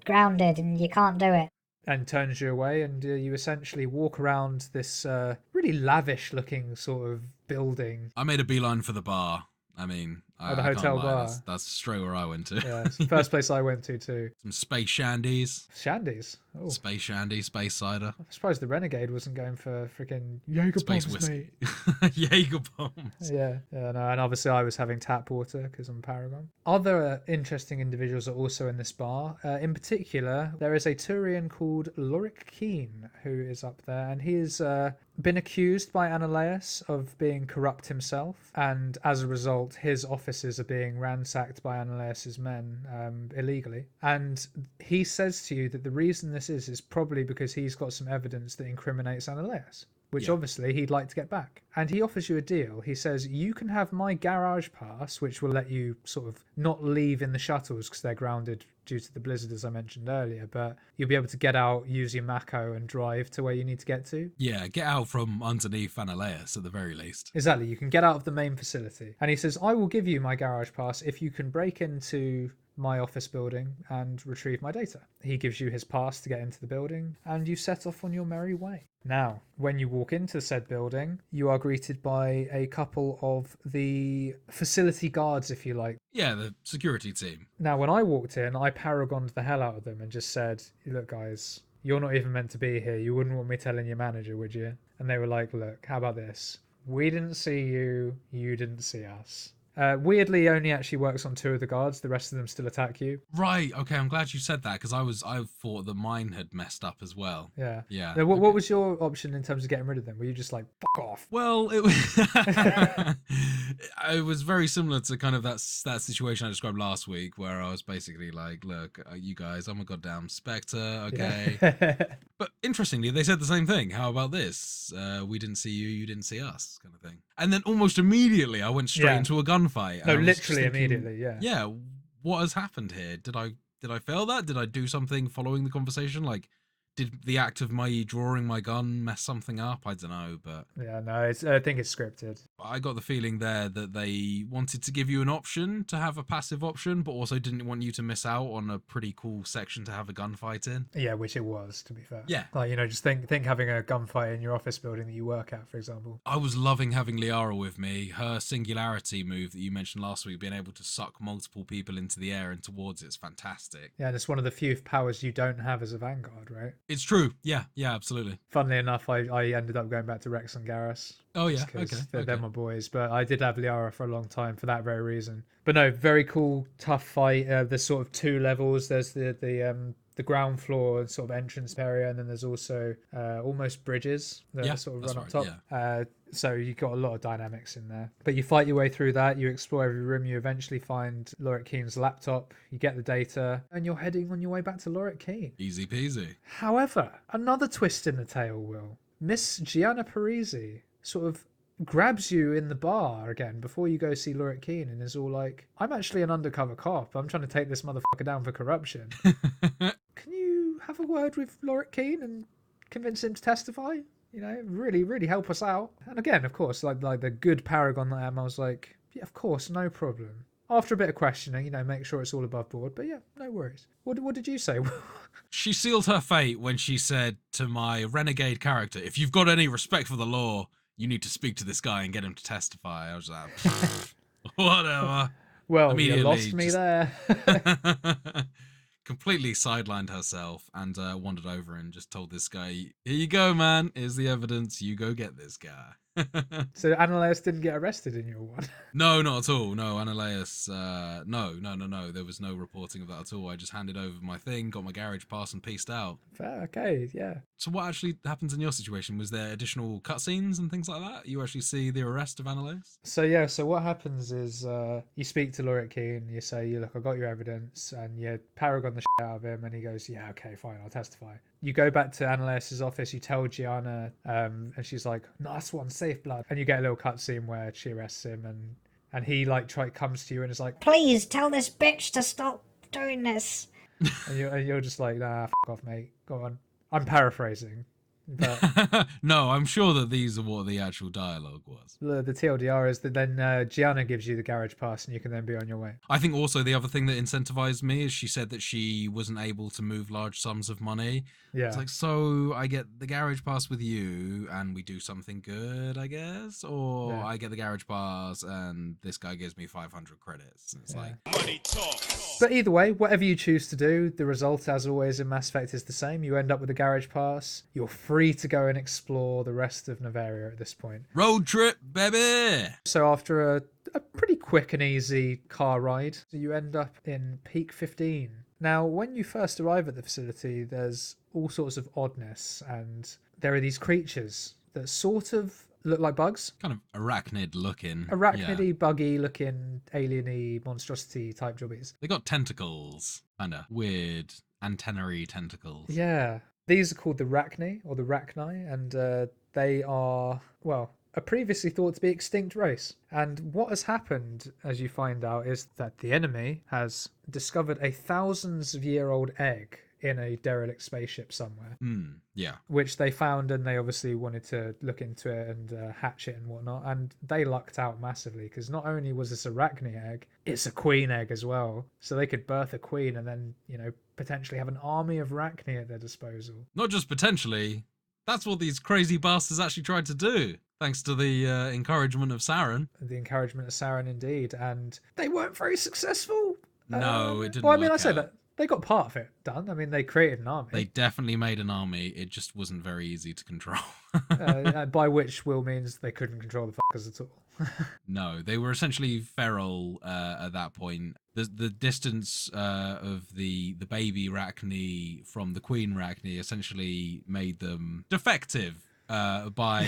S4: grounded, and you can't do it.
S1: and turns you away, and you essentially walk around this really lavish looking sort of building.
S2: I made a beeline for the bar. I mean,
S1: The
S2: I can't
S1: hotel
S2: lie,
S1: bar.
S2: That's straight where I went to.
S1: Yeah, it's the first place I went to too.
S2: Some space shandies.
S1: Shandies. Oh,
S2: Space shandy, space cider.
S1: I'm surprised the Renegade wasn't going for freaking Jaeger
S2: Space
S1: bombs,
S2: whiskey.
S1: mate.
S2: Jaeger bombs.
S1: Yeah, no, and obviously I was having tap water because I'm Paragon. Other interesting individuals are also in this bar. In particular, there is a Turian called Lorik Keen who is up there, and he has been accused by Ananias of being corrupt himself, and as a result, his offices are being ransacked by Ananias's men illegally. And he says to you that the reason this is probably because he's got some evidence that incriminates Ananias, which obviously he'd like to get back. And he offers you a deal. He says, you can have my garage pass, which will let you sort of not leave in the shuttles because they're grounded due to the blizzard, as I mentioned earlier, but you'll be able to get out, use your Mako and drive to where you need to get to.
S2: Yeah, get out from underneath Ananias at the very least.
S1: Exactly. You can get out of the main facility. And he says, I will give you my garage pass if you can break into my office building and retrieve my data. He gives you his pass to get into the building, and you set off on your merry way. Now, when you walk into said building, you are greeted by a couple of the facility guards, if you like.
S2: Yeah, the security team.
S1: Now, when I walked in, I paragoned the hell out of them and just said, look, guys, you're not even meant to be here. You wouldn't want me telling your manager, would you? And they were like, look, how about this? We didn't see you. You didn't see us. Weirdly, he only actually works on 2 of the guards. The rest of them still attack you.
S2: Right. Okay. I'm glad you said that because I thought that mine had messed up as well.
S1: Yeah.
S2: Yeah.
S1: Now, what was your option in terms of getting rid of them? Were you just like, fuck off?
S2: Well, it was it was very similar to kind of that situation I described last week, where I was basically like, look, you guys, I'm a goddamn Spectre, okay?
S1: Yeah.
S2: But interestingly, they said the same thing. How about this? We didn't see you, you didn't see us, kind of thing. And then almost immediately, I went straight into a gunfight. and
S1: No,
S2: I was just
S1: literally
S2: thinking,
S1: immediately, yeah.
S2: Yeah, what has happened here? Did I fail that? Did I do something following the conversation? Like, did the act of my drawing my gun mess something up? I don't know, but
S1: Yeah, no, I think it's scripted.
S2: I got the feeling there that they wanted to give you an option to have a passive option, but also didn't want you to miss out on a pretty cool section to have a gunfight in.
S1: Yeah, which it was, to be fair.
S2: Yeah.
S1: Like, just think having a gunfight in your office building that you work at, for example.
S2: I was loving having Liara with me. Her singularity move that you mentioned last week, being able to suck multiple people into the air and towards it's fantastic.
S1: Yeah, and it's one of the few powers you don't have as a Vanguard, right?
S2: It's true. Yeah, absolutely.
S1: Funnily enough, I ended up going back to Rex and Garrus.
S2: Oh, yeah.
S1: Because
S2: Okay.
S1: they're my boys. But I did have Liara for a long time for that very reason. But no, very cool, tough fight. There's sort of 2 levels. There's the ground floor and sort of entrance area, and then there's also almost bridges that sort of run up top.
S2: Yeah.
S1: So you've got a lot of dynamics in there. But you fight your way through that. You explore every room. You eventually find Lorik Keen's laptop. You get the data, and you're heading on your way back to Lorik Keen.
S2: Easy peasy.
S1: However, another twist in the tale, Will. Miss Gianna Parisi sort of grabs you in the bar again before you go see Lorik Keen and is all like, I'm actually an undercover cop. I'm trying to take this motherfucker down for corruption. Can you have a word with Lorik Keen and convince him to testify? Really, really help us out. And again, of course, like the good paragon that I am, I was like, yeah, of course, no problem. After a bit of questioning, make sure it's all above board. But yeah, no worries. What did you say?
S2: She sealed her fate when she said to my renegade character, if you've got any respect for the law, you need to speak to this guy and get him to testify. I was like, whatever.
S1: Well, you lost me there.
S2: Completely sidelined herself and wandered over and just told this guy, here you go, man. Here's the evidence. You go get this guy.
S1: So Ananias didn't get arrested in your one.
S2: No, not at all. No, Ananias, no. There was no reporting of that at all. I just handed over my thing, got my garage pass, and peaced out.
S1: Fair, okay, yeah.
S2: So what actually happens in your situation? Was there additional cutscenes and things like that? You actually see the arrest of Ananias?
S1: So what happens is you speak to Laurit Keane, you say, look, I got your evidence, and you paragon the shit out of him, and he goes, yeah, okay, fine, I'll testify. You go back to Ananias's office, you tell Gianna, and she's like, nice one, safe blood. And you get a little cutscene where she arrests him, and he like comes to you and is like,
S4: Please tell this bitch to stop doing this.
S1: and you're just like, nah, f off, mate, go on. I'm paraphrasing. But
S2: No, I'm sure that these are what the actual dialogue was.
S1: the TLDR is that then Gianna gives you the garage pass and you can then be on your way.
S2: I think also the other thing that incentivized me is she said that she wasn't able to move large sums of money.
S1: Yeah.
S2: It's like, so I get the garage pass with you and we do something good, I guess? Or
S1: Yeah.
S2: I get the garage pass and this guy gives me 500 credits. And it's like,
S3: Money talk.
S1: But either way, whatever you choose to do, the result, as always in Mass Effect, is the same. You end up with a garage pass. You're free to go and explore the rest of Novaria at this point.
S2: road trip, baby!
S1: So after a pretty quick and easy car ride, you end up in Peak 15. Now, when you first arrive at the facility, there's all sorts of oddness, and there are these creatures that sort of look like bugs.
S2: Kind of arachnid looking.
S1: Arachnidy,
S2: Yeah.
S1: buggy looking, alien-y, monstrosity type jobbies.
S2: They got tentacles. Kinda weird antennary tentacles.
S1: Yeah. These are called the Rachni, or the Rachni, and they are, well, a previously thought to be extinct race. And what has happened, as you find out, is that the enemy has discovered a thousands of year old egg in a derelict spaceship somewhere,
S2: Yeah.
S1: which they found, and they obviously wanted to look into it and hatch it and whatnot, and they lucked out massively, because not only was this a Rachni egg, it's a queen egg as well, so they could birth a queen and then, potentially have an army of Rachni at their disposal.
S2: Not just potentially, that's what these crazy bastards actually tried to do. Thanks to the encouragement of Saren.
S1: The encouragement of Saren, indeed, and they weren't very successful.
S2: No, it didn't
S1: Well, I mean, I
S2: work
S1: say
S2: out.
S1: that they got part of it done. I mean, they created an army,
S2: They definitely made an army. It just wasn't very easy to control.
S1: by which Will means they couldn't control the fuckers at all.
S2: No, they were essentially feral at that point. The distance of the baby Rachni from the queen Rachni essentially made them defective by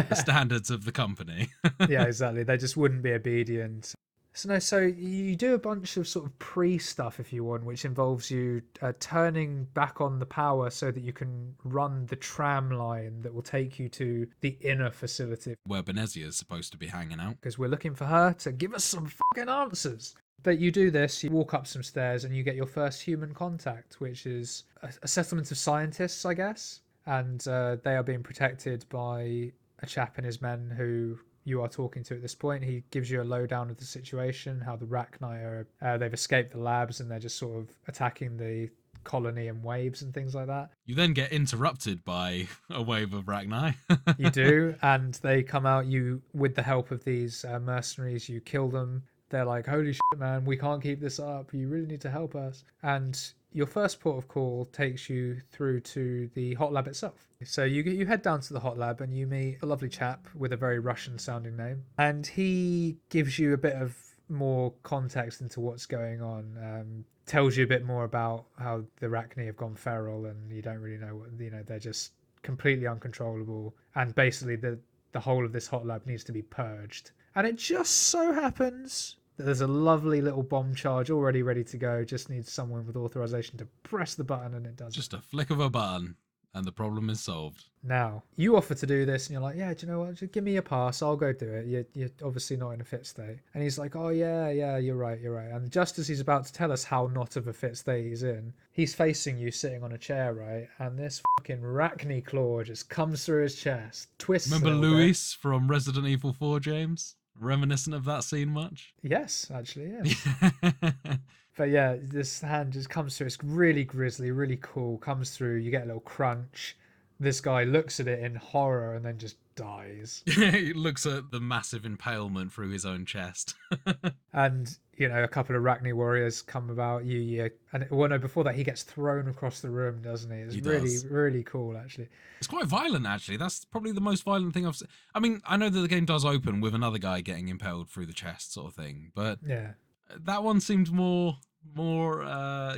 S2: the standards of the company.
S1: Yeah, exactly. They just wouldn't be obedient. So you do a bunch of sort of pre-stuff, if you want, which involves you turning back on the power so that you can run the tram line that will take you to the inner facility.
S2: Where Benezia is supposed to be hanging out.
S1: Because we're looking for her to give us some fucking answers. But you do this, you walk up some stairs and you get your first human contact, which is a settlement of scientists, I guess. And they are being protected by a chap and his men who you are talking to at this point. He gives you a lowdown of the situation, how the Rachni are, they've escaped the labs and they're just sort of attacking the colony in waves and things like that.
S2: You then get interrupted by a wave of Rachni.
S1: You do, and they come out, you, with the help of these mercenaries, you kill them. They're like, holy shit, man, we can't keep this up. You really need to help us. And your first port of call takes you through to the hot lab itself. So you head down to the hot lab and you meet a lovely chap with a very Russian sounding name. And he gives you a bit of more context into what's going on. Tells you a bit more about how the Rachni have gone feral and you don't really know what, they're just completely uncontrollable. And basically the whole of this hot lab needs to be purged. And it just so happens that there's a lovely little bomb charge already ready to go. Just needs someone with authorization to press the button and it does.
S2: Just a flick of a button and the problem is solved.
S1: Now, you offer to do this and you're like, yeah, do you know what? Just give me a pass. I'll go do it. You're obviously not in a fit state. And he's like, oh, yeah, you're right. And just as he's about to tell us how not of a fit state he's in, he's facing you sitting on a chair, right? And this fucking Rachni claw just comes through his chest, twists.
S2: Remember
S1: a little bit.
S2: Luis from Resident Evil 4, James? Reminiscent of that scene much?
S1: Yes, actually, yeah. But yeah, this hand just comes through. It's really grisly, really cool. Comes through. You get a little crunch. this guy looks at it in horror and then just dies.
S2: He looks at the massive impalement through his own chest.
S1: And a couple of Rachni warriors come about. No, before that he gets thrown across the room, doesn't he? It's
S2: He
S1: really,
S2: does.
S1: really cool, actually.
S2: It's quite violent, actually. That's probably the most violent thing I've seen. I mean, I know that the game does open with another guy getting impaled through the chest, sort of thing, but
S1: Yeah.
S2: that one seemed more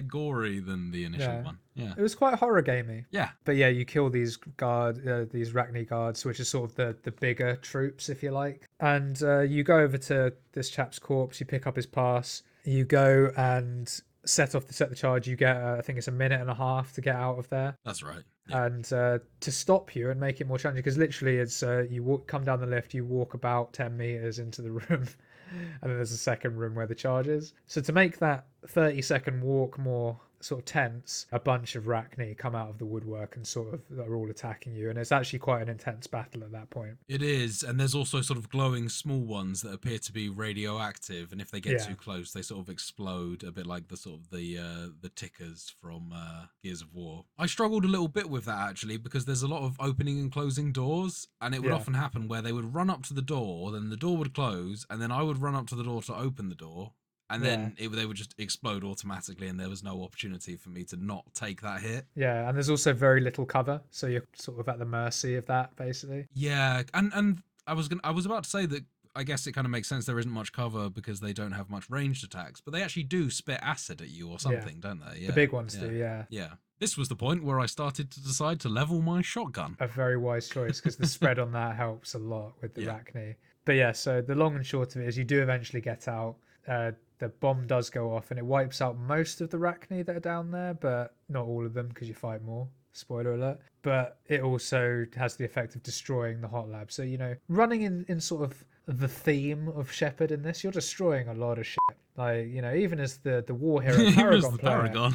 S2: gory than the initial one. Yeah.
S1: It was quite horror gamey.
S2: Yeah.
S1: But yeah, you kill these Rachni guards, which is sort of the bigger troops, if you like. And you go over to this chap's corpse, you pick up his pass, you go and set the charge. You get, I think it's a minute and a half to get out of there.
S2: That's right. Yeah.
S1: And to stop you and make it more challenging, because literally it's come down the lift, you walk about 10 meters into the room, and then there's a second room where the charge is. So to make that 30-second walk more sort of tense, a bunch of Rachni come out of the woodwork and sort of are all attacking you, and it's actually quite an intense battle at that point.
S2: It is, and there's also sort of glowing small ones that appear to be radioactive, and if they get too close, they sort of explode, a bit like the sort of the tickers from Gears of War. I struggled a little bit with that, actually, because there's a lot of opening and closing doors, and it would often happen where they would run up to the door, then the door would close, and then I would run up to the door to open the door, and then they would just explode automatically, and there was no opportunity for me to not take that hit.
S1: Yeah, and there's also very little cover, so you're sort of at the mercy of that, basically.
S2: Yeah, and I was about to say that I guess it kind of makes sense there isn't much cover because they don't have much ranged attacks, but they actually do spit acid at you or something, don't they? Yeah.
S1: The big ones do, yeah.
S2: Yeah. This was the point where I started to decide to level my shotgun.
S1: A very wise choice, because the spread on that helps a lot with the Rachni. But yeah, so the long and short of it is you do eventually get out. The bomb does go off and it wipes out most of the Rachni that are down there, but not all of them because you fight more. Spoiler alert. But it also has the effect of destroying the hot lab. So, running in sort of the theme of Shepard in this, you're destroying a lot of shit. Like, even as the war hero Paragon player,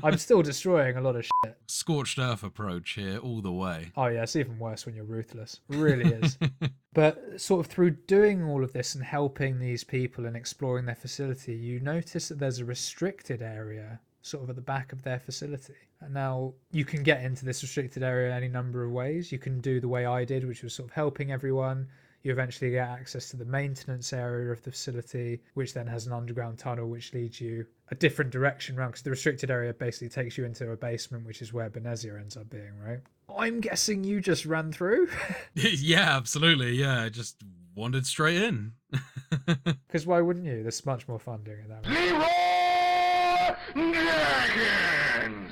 S1: I'm still destroying a lot of shit.
S2: Scorched earth approach here all the way.
S1: Oh yeah, it's even worse when you're ruthless. It really is. But sort of through doing all of this and helping these people and exploring their facility, you notice that there's a restricted area sort of at the back of their facility. And now you can get into this restricted area any number of ways. You can do the way I did, which was sort of helping everyone. You eventually get access to the maintenance area of the facility, which then has an underground tunnel which leads you a different direction around, because the restricted area basically takes you into a basement, which is where Benezia ends up being, right? I'm guessing you just ran through?
S2: Yeah, absolutely. Yeah, I just wandered straight in.
S1: Because why wouldn't you? There's much more fun doing it that way.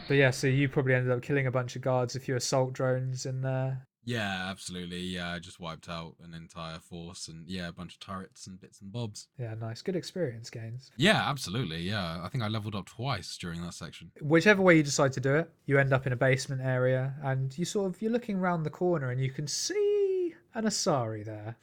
S1: But yeah, so you probably ended up killing a bunch of guards, a few assault drones in there.
S2: Yeah, absolutely. Yeah, I just wiped out an entire force and a bunch of turrets and bits and bobs.
S1: Yeah, nice. Good experience gains.
S2: Yeah, absolutely. Yeah, I think I leveled up twice during that section.
S1: Whichever way you decide to do it, you end up in a basement area and you're looking around the corner and you can see an Asari there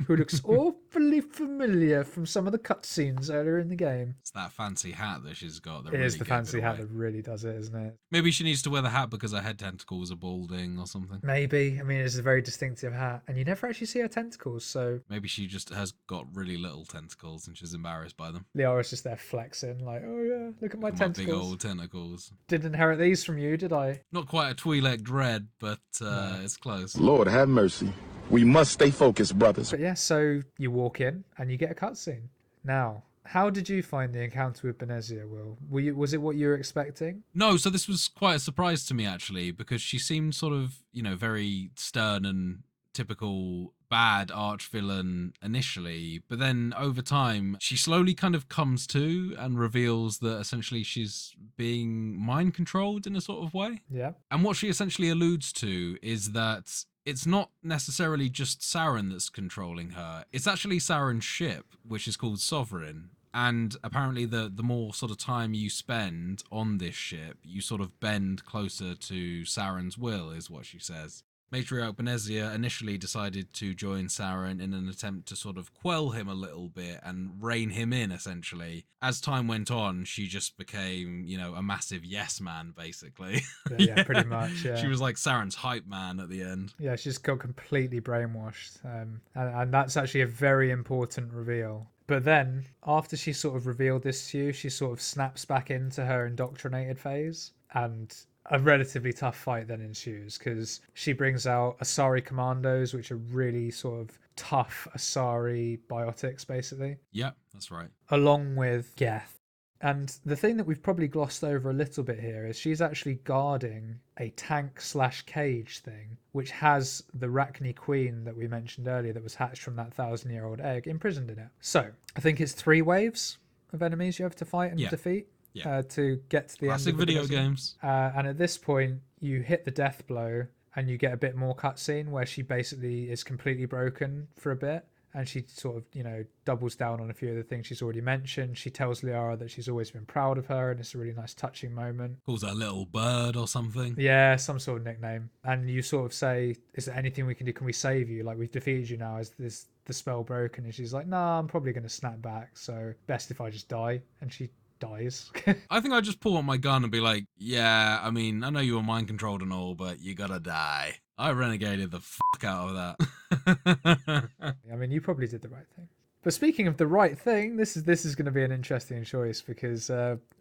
S1: who looks awfully familiar from some of the cutscenes earlier in the game.
S2: It's that fancy hat that she's got. That
S1: It
S2: really
S1: is the
S2: gave
S1: fancy
S2: it
S1: hat
S2: away.
S1: that really does it, isn't it?
S2: Maybe she needs to wear the hat because her head tentacles are balding or something.
S1: Maybe. I mean, it's a very distinctive hat, and you never actually see her tentacles, so
S2: Maybe she just has got really little tentacles and she's embarrassed by them.
S1: Liara's just there flexing, like, oh yeah, look at my
S2: My
S1: tentacles.
S2: big old tentacles.
S1: Didn't inherit these from you, did I?
S2: Not quite a Twi'lek dread, but it's close.
S5: Lord have mercy. We must stay focused, brothers.
S1: But yeah, so you walk in and you get a cutscene. Now, how did you find the encounter with Benezia, Will? Was it what you were expecting?
S2: No, so this was quite a surprise to me, actually, because she seemed sort of, very stern and typical bad arch-villain initially, but then over time, she slowly kind of comes to and reveals that essentially she's being mind-controlled in a sort of way.
S1: Yeah.
S2: And what she essentially alludes to is that it's not necessarily just Saren that's controlling her. It's actually Saren's ship, which is called Sovereign. And apparently the more sort of time you spend on this ship, you sort of bend closer to Saren's will, is what she says. Matriarch Benezia initially decided to join Saren in an attempt to sort of quell him a little bit and rein him in, essentially. As time went on, she just became, a massive yes man, basically.
S1: Yeah, pretty much, yeah.
S2: She was like Saren's hype man at the end.
S1: Yeah, she just got completely brainwashed. And that's actually a very important reveal. But then, after she sort of revealed this to you, she sort of snaps back into her indoctrinated phase. And a relatively tough fight then ensues because she brings out Asari commandos, which are really sort of tough Asari biotics, basically,
S2: Yep, that's right.
S1: along with Geth. And the thing that we've probably glossed over a little bit here is she's actually guarding a tank/cage thing, which has the Rachni Queen that we mentioned earlier that was hatched from that 1,000-year-old egg imprisoned in it. So I think it's 3 waves of enemies you have to fight and defeat. To get to the
S2: Classic
S1: end of the
S2: video
S1: video
S2: games.
S1: And at this point, you hit the death blow and you get a bit more cutscene where she basically is completely broken for a bit. And she sort of, doubles down on a few of the things she's already mentioned. She tells Liara that she's always been proud of her, and it's a really nice, touching moment.
S2: Calls her little bird or something.
S1: Yeah, some sort of nickname. And you sort of say, is there anything we can do? Can we save you? Like, we've defeated you now. Is the spell broken? And she's like, nah, I'm probably going to snap back. So best if I just die. And she dies.
S2: I think I'd just pull out my gun and be like, yeah, I mean, I know you were mind controlled and all, but you gotta die. I renegaded the fuck out of that.
S1: I mean, you probably did the right thing. But speaking of the right thing, this is going to be an interesting choice because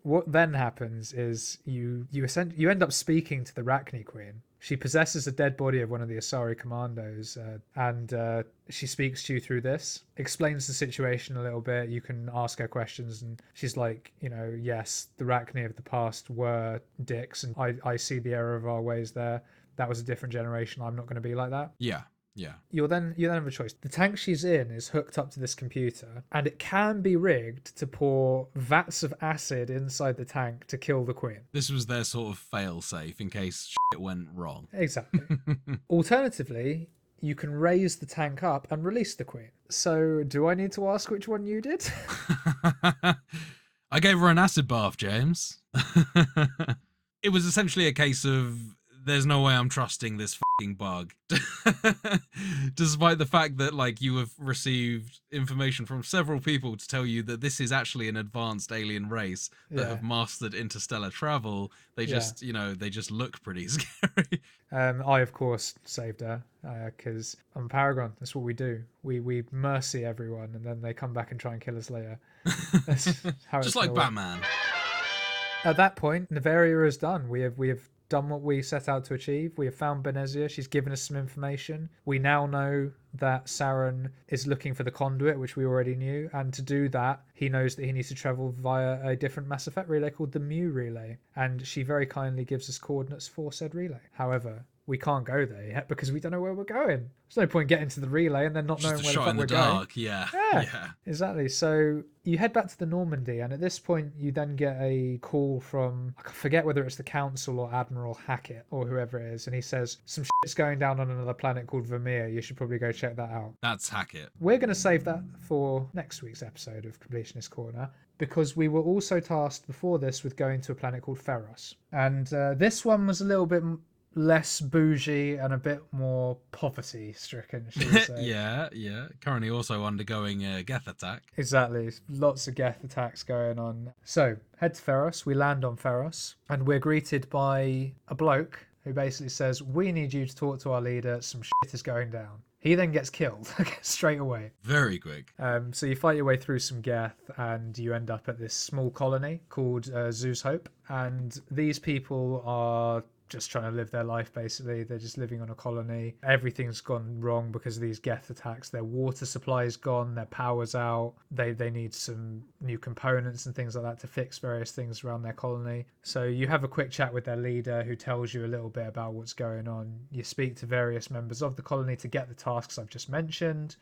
S1: what then happens is you end up speaking to the Rachni Queen. She possesses a dead body of one of the Asari commandos, and she speaks to you through this, explains the situation a little bit. You can ask her questions, and she's like, yes, the Rachni of the past were dicks, and I see the error of our ways there. That was a different generation. I'm not going to be like that.
S2: Yeah. Yeah.
S1: You then have a choice. The tank she's in is hooked up to this computer, and it can be rigged to pour vats of acid inside the tank to kill the Queen.
S2: This was their sort of fail-safe in case shit went wrong.
S1: Exactly. Alternatively, you can raise the tank up and release the Queen. So, do I need to ask which one you did?
S2: I gave her an acid bath, James. It was essentially a case of, there's no way I'm trusting this fucking bug. Despite the fact that, like, you have received information from several people to tell you that this is actually an advanced alien race that have mastered interstellar travel. They just, they just look pretty scary.
S1: I, of course, saved her because I'm a Paragon. That's what we do. We mercy everyone, and then they come back and try and kill us later. That's how
S2: just like Batman.
S1: At that point, Nevaria is done. We have done what we set out to achieve. We have found Benezia. She's given us some information. We now know that Saren is looking for the conduit, which we already knew. And to do that, he knows that he needs to travel via a different Mass Effect relay called the Mu relay. And she very kindly gives us coordinates for said relay. However, we can't go there yet because we don't know where we're going. There's no point getting to the relay and then not knowing where the fuck we're going.
S2: Yeah,
S1: exactly. So you head back to the Normandy, and at this point you then get a call from, I forget whether it's the Council or Admiral Hackett or whoever it is, and he says, some shit's going down on another planet called Vermeer. You should probably go check that out.
S2: That's Hackett.
S1: We're going to save that for next week's episode of Completionist Corner, because we were also tasked before this with going to a planet called Ferros. And this one was a little bit less bougie and a bit more poverty stricken, should we say.
S2: yeah. Currently also undergoing a Geth attack.
S1: Exactly. Lots of Geth attacks going on. So, head to Ferros. We land on Ferros, and we're greeted by a bloke who basically says, we need you to talk to our leader. Some shit is going down. He then gets killed straight away.
S2: Very quick.
S1: So you fight your way through some Geth, and you end up at this small colony called Zeus Hope. And these people are just trying to live their life, basically. They're just living on a colony. Everything's gone wrong because of these Geth attacks. Their water supply's gone, their power's out. They need some new components and things like that to fix various things around their colony. So you have a quick chat with their leader, who tells you a little bit about what's going on. You speak to various members of the colony to get the tasks I've just mentioned.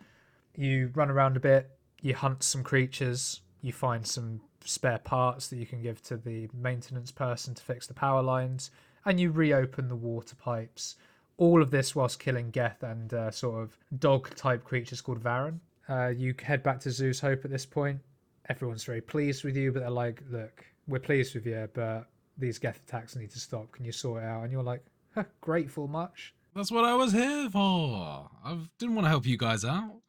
S1: You run around a bit, you hunt some creatures, you find some spare parts that you can give to the maintenance person to fix the power lines, and you reopen the water pipes. All of this whilst killing Geth and sort of dog-type creatures called Varen. You head back to Zeus Hope at this point. Everyone's very pleased with you, but they're like, look, we're pleased with you, but these Geth attacks need to stop. Can you sort it out? And you're like, grateful much?
S2: That's what I was here for. I didn't want to help you guys out.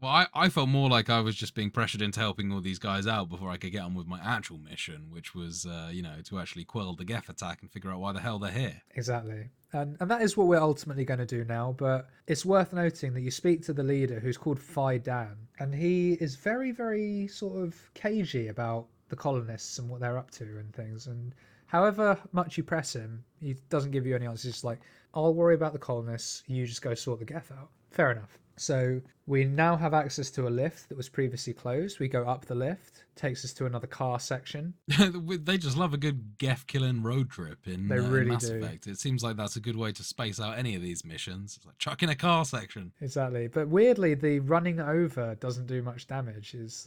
S2: Well, I felt more like I was just being pressured into helping all these guys out before I could get on with my actual mission, which was, to actually quell the Geth attack and figure out why the hell they're here.
S1: Exactly. And that is what we're ultimately going to do now, but it's worth noting that you speak to the leader, who's called Phi Dan, and he is very, very sort of cagey about the colonists and what they're up to and things, and however much you press him, he doesn't give you any answers. He's just like, I'll worry about the colonists, you just go sort the Geth out. Fair enough. So we now have access to a lift that was previously closed. We go up the lift, takes us to another car section.
S2: They just love a good Geth killing road trip in,
S1: They really
S2: Mass
S1: do.
S2: Effect. It seems like that's a good way to space out any of these missions. It's like chuck in a car section.
S1: Exactly. But weirdly, the running over doesn't do much damage.
S2: It's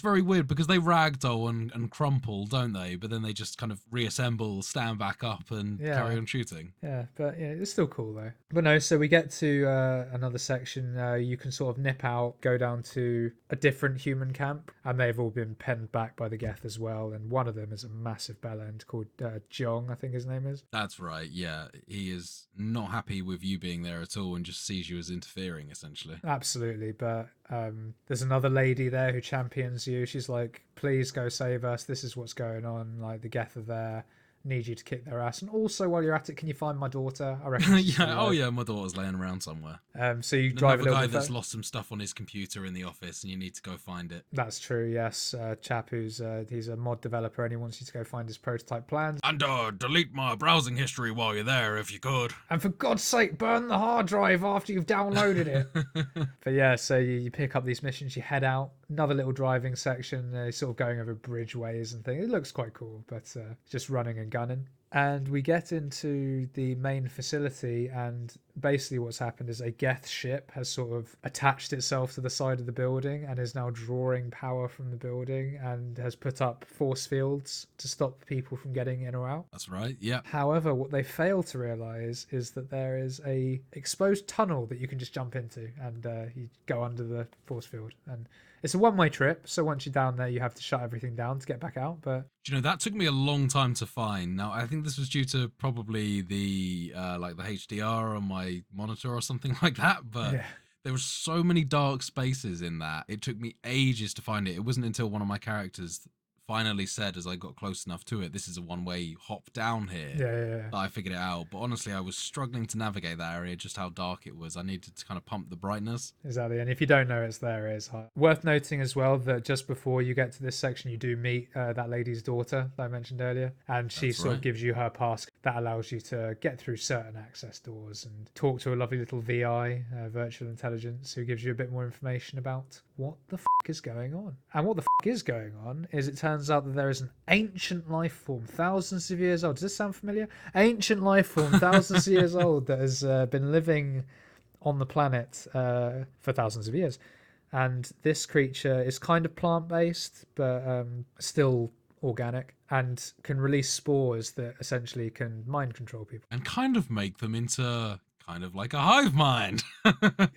S2: very weird because they ragdoll and crumple, don't they? But then they just kind of reassemble, stand back up, and carry on shooting.
S1: Yeah, but yeah, it's still cool though. But no, so we get to another section. You can sort of nip out, go down to a different human camp, and they've all been penned back by the Geth as well. And one of them is a massive bellend called Jong, I think his name is.
S2: That's right. Yeah, he is not happy with you being there at all, and just sees you as interfering, essentially.
S1: Absolutely, but there's another lady there who champions you. She's like, please go save us. This is what's going on. Like, the Geth are there. Need you to kick their ass. And also, while you're at it, can you find my daughter? I reckon.
S2: Yeah. Oh, yeah. My daughter's laying around somewhere.
S1: So you drive a little
S2: guy
S1: bit
S2: that's lost some stuff on his computer in the office, and you need to go find it.
S1: That's true. Yes, chap who's he's a mod developer, and he wants you to go find his prototype plans.
S2: And delete my browsing history while you're there, if you could.
S1: And for God's sake, burn the hard drive after you've downloaded it. But yeah, so you pick up these missions, you head out. Another little driving section, sort of going over bridgeways and things. It looks quite cool, but just running and gunning. And we get into the main facility, and basically what's happened is a Geth ship has sort of attached itself to the side of the building and is now drawing power from the building and has put up force fields to stop people from getting in or out.
S2: That's right, yeah.
S1: However, what they fail to realise is that there is a exposed tunnel that you can just jump into, and you go under the force field. And it's a one-way trip, so once you're down there, you have to shut everything down to get back out. But
S2: do you know, that took me a long time to find. Now, I think this was due to probably the like the HDR on my monitor or something like that. But
S1: yeah.
S2: There were so many dark spaces in that. It took me ages to find it. It wasn't until one of my characters finally said, as I got close enough to it, this is a one-way hop down here, that I figured it out. But honestly, I was struggling to navigate that area, just how dark it was. I needed to kind of pump the brightness.
S1: Exactly, and if you don't know it's there, it is hard. Worth noting as well that just before you get to this section, you do meet that lady's daughter that I mentioned earlier, and she sort of gives you her pass that allows you to get through certain access doors and talk to a lovely little VI, virtual intelligence, who gives you a bit more information about what the is going on. And what the is going on is it turns out that there is an ancient life form, thousands of years old. Does this sound familiar? Ancient life form, thousands of years old, that has been living on the planet for thousands of years. And this creature is kind of plant-based, but still organic, and can release spores that essentially can mind control people.
S2: And kind of make them into kind of like a hive mind.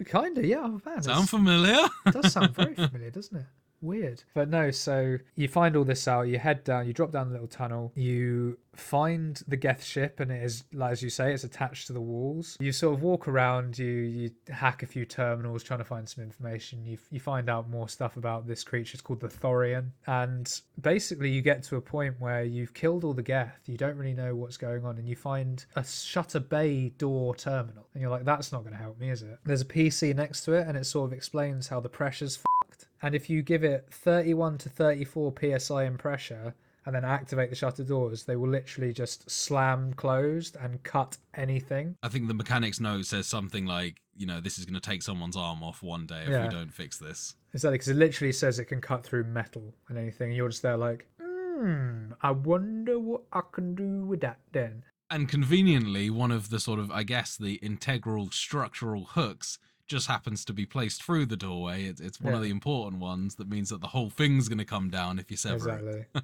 S1: Kind of, yeah. Oh, man,
S2: sound familiar?
S1: It does sound very familiar, doesn't it? Weird. But no, so you find all this out, you head down, you drop down the little tunnel, you find the Geth ship, and it is, like as you say, it's attached to the walls. You sort of walk around, you hack a few terminals trying to find some information. You find out more stuff about this creature. It's called the Thorian. And basically you get to a point where you've killed all the Geth, you don't really know what's going on, and you find a shutter bay door terminal. And you're like, that's not going to help me, is it? There's a PC next to it, and it sort of explains how the pressure's fucked. And if you give it 31 to 34 psi in pressure and then activate the shutter doors, they will literally just slam closed and cut anything.
S2: I think the mechanics note says something like, you know, this is going to take someone's arm off one day if we don't fix this.
S1: Exactly, because it literally says it can cut through metal and anything. And you're just there like, I wonder what I can do with that then.
S2: And conveniently, one of the sort of, I guess, the integral structural hooks just happens to be placed through the doorway. It's one of the important ones that means that the whole thing's going to come down if you sever it.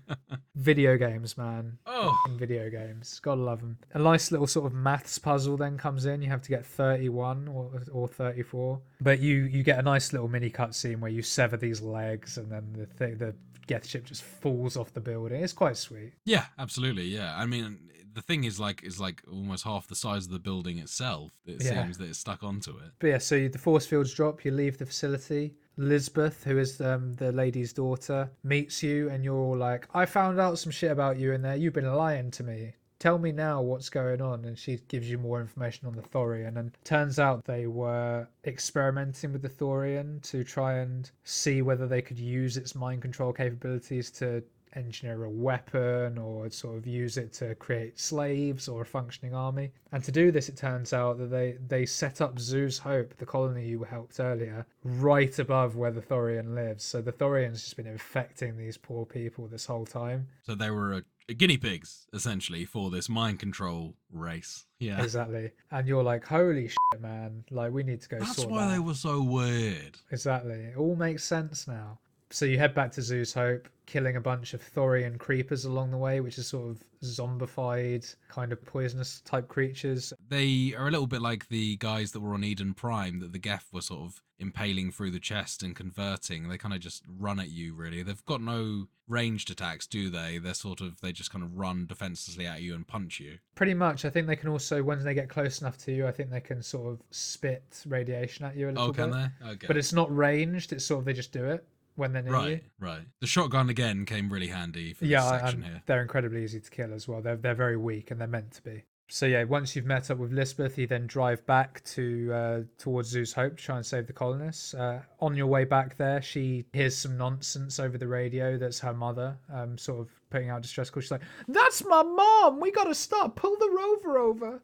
S1: Video games, man.
S2: Oh,
S1: video games. Gotta love them. A nice little sort of maths puzzle then comes in. You have to get 31 or 34. But you get a nice little mini cutscene where you sever these legs, and then the Geth ship just falls off the building. It's quite sweet.
S2: Yeah, absolutely. Yeah. I mean, the thing is like almost half the size of the building itself. It seems that it's stuck onto it.
S1: But yeah, so the force fields drop, you leave the facility. Lisbeth, who is the lady's daughter, meets you, and you're all like, I found out some shit about you in there. You've been lying to me. Tell me now what's going on. And she gives you more information on the Thorian. And turns out they were experimenting with the Thorian to try and see whether they could use its mind control capabilities to engineer a weapon or sort of use it to create slaves or a functioning army. And to do this, it turns out that they set up Zeus Hope, the colony you helped earlier, right above where the Thorian lives. So the Thorian's just been infecting these poor people this whole time.
S2: So they were guinea pigs, essentially, for this mind control race. Yeah.
S1: Exactly. And you're like, holy shit, man. Like, we need to go
S2: That's
S1: sort
S2: why
S1: that
S2: they
S1: out.
S2: were so weird.
S1: Exactly. It all makes sense now. So you head back to Zeus Hope, killing a bunch of Thorian creepers along the way, which is sort of zombified, kind of poisonous type creatures.
S2: They are a little bit like the guys that were on Eden Prime that the Geth were sort of impaling through the chest and converting. They kind of just run at you, really. They've got no ranged attacks, do they? They just kind of run defenselessly at you and punch you.
S1: Pretty much. I think they can also, when they get close enough to you, I think they can sort of spit radiation at you a little bit.
S2: Can they? Okay.
S1: But it's not ranged. It's sort of, they just do it when they're near you.
S2: Right. The shotgun, again, came really handy for this section here.
S1: They're incredibly easy to kill as well. They're very weak and they're meant to be. So yeah, once you've met up with Lisbeth, you then drive back to towards Zeus Hope to try and save the colonists. On your way back there, she hears some nonsense over the radio. That's her mother, sort of putting out distress calls. She's like, "That's my mom. We gotta stop. Pull the rover over."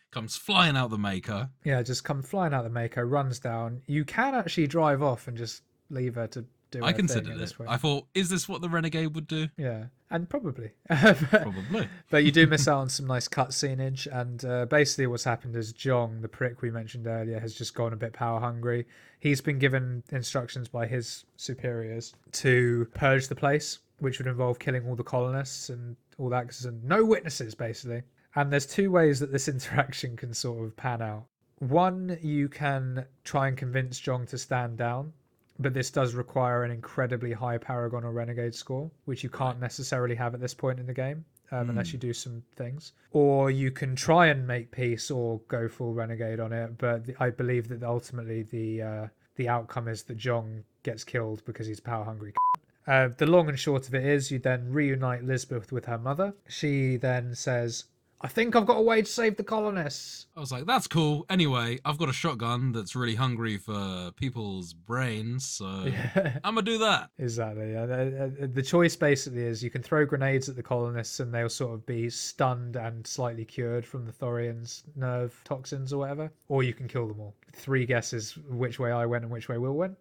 S2: Comes flying out the Maker.
S1: Yeah, just come flying out the Mako, runs down. You can actually drive off and just leave her to do her
S2: I
S1: thing
S2: considered
S1: at this
S2: it.
S1: point.
S2: I thought, is this what the Renegade would do?
S1: Yeah, and probably.
S2: Probably.
S1: But you do miss out on some nice cutscenage, and basically what's happened is Jong, the prick we mentioned earlier, has just gone a bit power hungry. He's been given instructions by his superiors to purge the place, which would involve killing all the colonists and all that, because no witnesses, basically. And there's two ways that this interaction can sort of pan out. One, you can try and convince Jong to stand down, but this does require an incredibly high Paragon or Renegade score, which you can't necessarily have at this point in the game, unless you do some things. Or you can try and make peace or go full Renegade on it, but I believe that ultimately the outcome is that Jong gets killed because he's power hungry. The long and short of it is you then reunite Lisbeth with her mother. She then says, "I think I've got a way to save the colonists."
S2: I was like, that's cool. Anyway, I've got a shotgun that's really hungry for people's brains, so I'm going to do that.
S1: Exactly. The choice basically is you can throw grenades at the colonists and they'll sort of be stunned and slightly cured from the Thorian's nerve toxins or whatever, or you can kill them all. 3 guesses which way I went and which way Will went.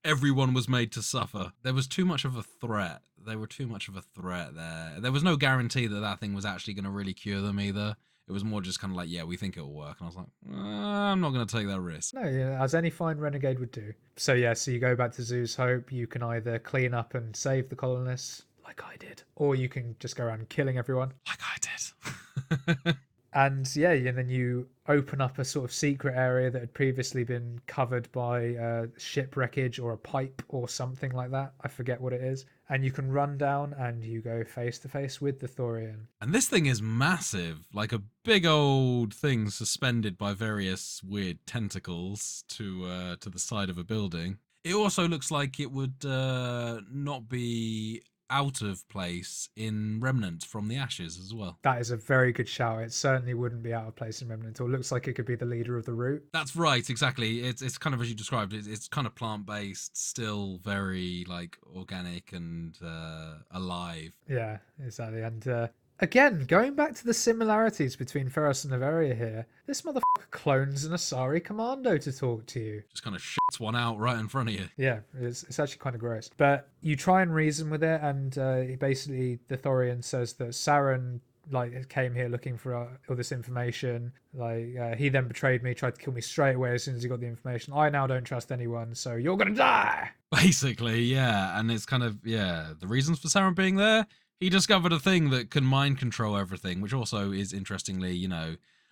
S2: Everyone was made to suffer. There was too much of a threat. They were too much of a threat there. There was no guarantee that thing was actually going to really cure them either. It was more just kind of like, yeah, we think it'll work. And I was like, I'm not going to take that risk.
S1: No, yeah, as any fine renegade would do. So yeah, so you go back to Zeus Hope. You can either clean up and save the colonists, like I did, or you can just go around killing everyone.
S2: Like I did.
S1: And yeah, and then you open up a sort of secret area that had previously been covered by ship wreckage or a pipe or something like that. I forget what it is. And you can run down and you go face to face with the Thorian.
S2: And this thing is massive, like a big old thing suspended by various weird tentacles to the side of a building. It also looks like it would not be out of place in Remnant from the Ashes as well.
S1: That is a very good shout. It certainly wouldn't be out of place in Remnant. It looks like it could be the leader of the route.
S2: That's right, exactly. It's kind of as you described. It's kind of plant based, still very like organic and alive.
S1: Yeah, exactly. And again, going back to the similarities between Ferris and Averia here, this motherfucker clones an Asari Commando to talk to you.
S2: Just kind of shits one out right in front of you.
S1: Yeah, it's actually kind of gross. But you try and reason with it, and basically the Thorian says that Saren came here looking for all this information. He then betrayed me, tried to kill me straight away as soon as he got the information. I now don't trust anyone, so you're gonna die.
S2: Basically, yeah. And it's kind of, the reasons for Saren being there. He discovered a thing that can mind control everything, which also is interestingly,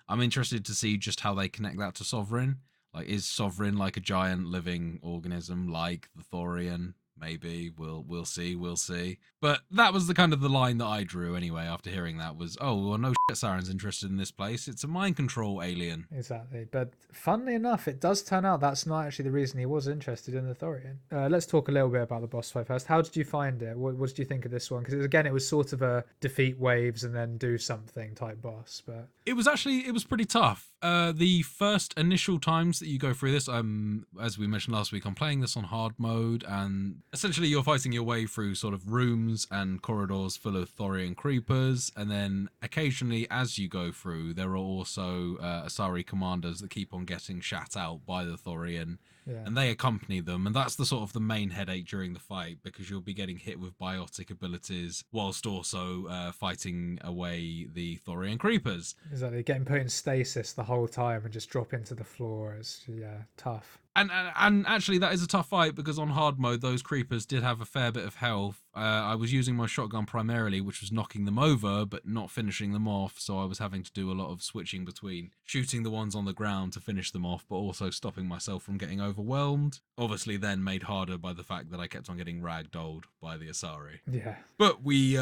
S2: I'm interested to see just how they connect that to Sovereign. Like, is Sovereign like a giant living organism like the Thorian? Maybe. We'll see. But that was the kind of the line that I drew anyway after hearing that was, oh, well, no shit, Saren's interested in this place. It's a mind control alien.
S1: Exactly. But funnily enough, it does turn out that's not actually the reason he was interested in the Thorian. Let's talk a little bit about the boss fight first. How did you find it? What did you think of this one? Because again, it was sort of a defeat waves and then do something type boss. But
S2: it was pretty tough. The first initial times that you go through this, as we mentioned last week, I'm playing this on hard mode, and essentially you're fighting your way through sort of rooms and corridors full of Thorian creepers, and then occasionally as you go through, there are also Asari commanders that keep on getting shat out by the Thorian.
S1: Yeah.
S2: And they accompany them, and that's the sort of the main headache during the fight, because you'll be getting hit with biotic abilities whilst also fighting away the Thorian creepers.
S1: Exactly, getting put in stasis the whole time and just drop into the floor is tough.
S2: And actually, that is a tough fight, because on hard mode, those creepers did have a fair bit of health. I was using my shotgun primarily, which was knocking them over, but not finishing them off. So I was having to do a lot of switching between shooting the ones on the ground to finish them off, but also stopping myself from getting overwhelmed. Obviously, then made harder by the fact that I kept on getting ragdolled by the Asari.
S1: Yeah.
S2: But we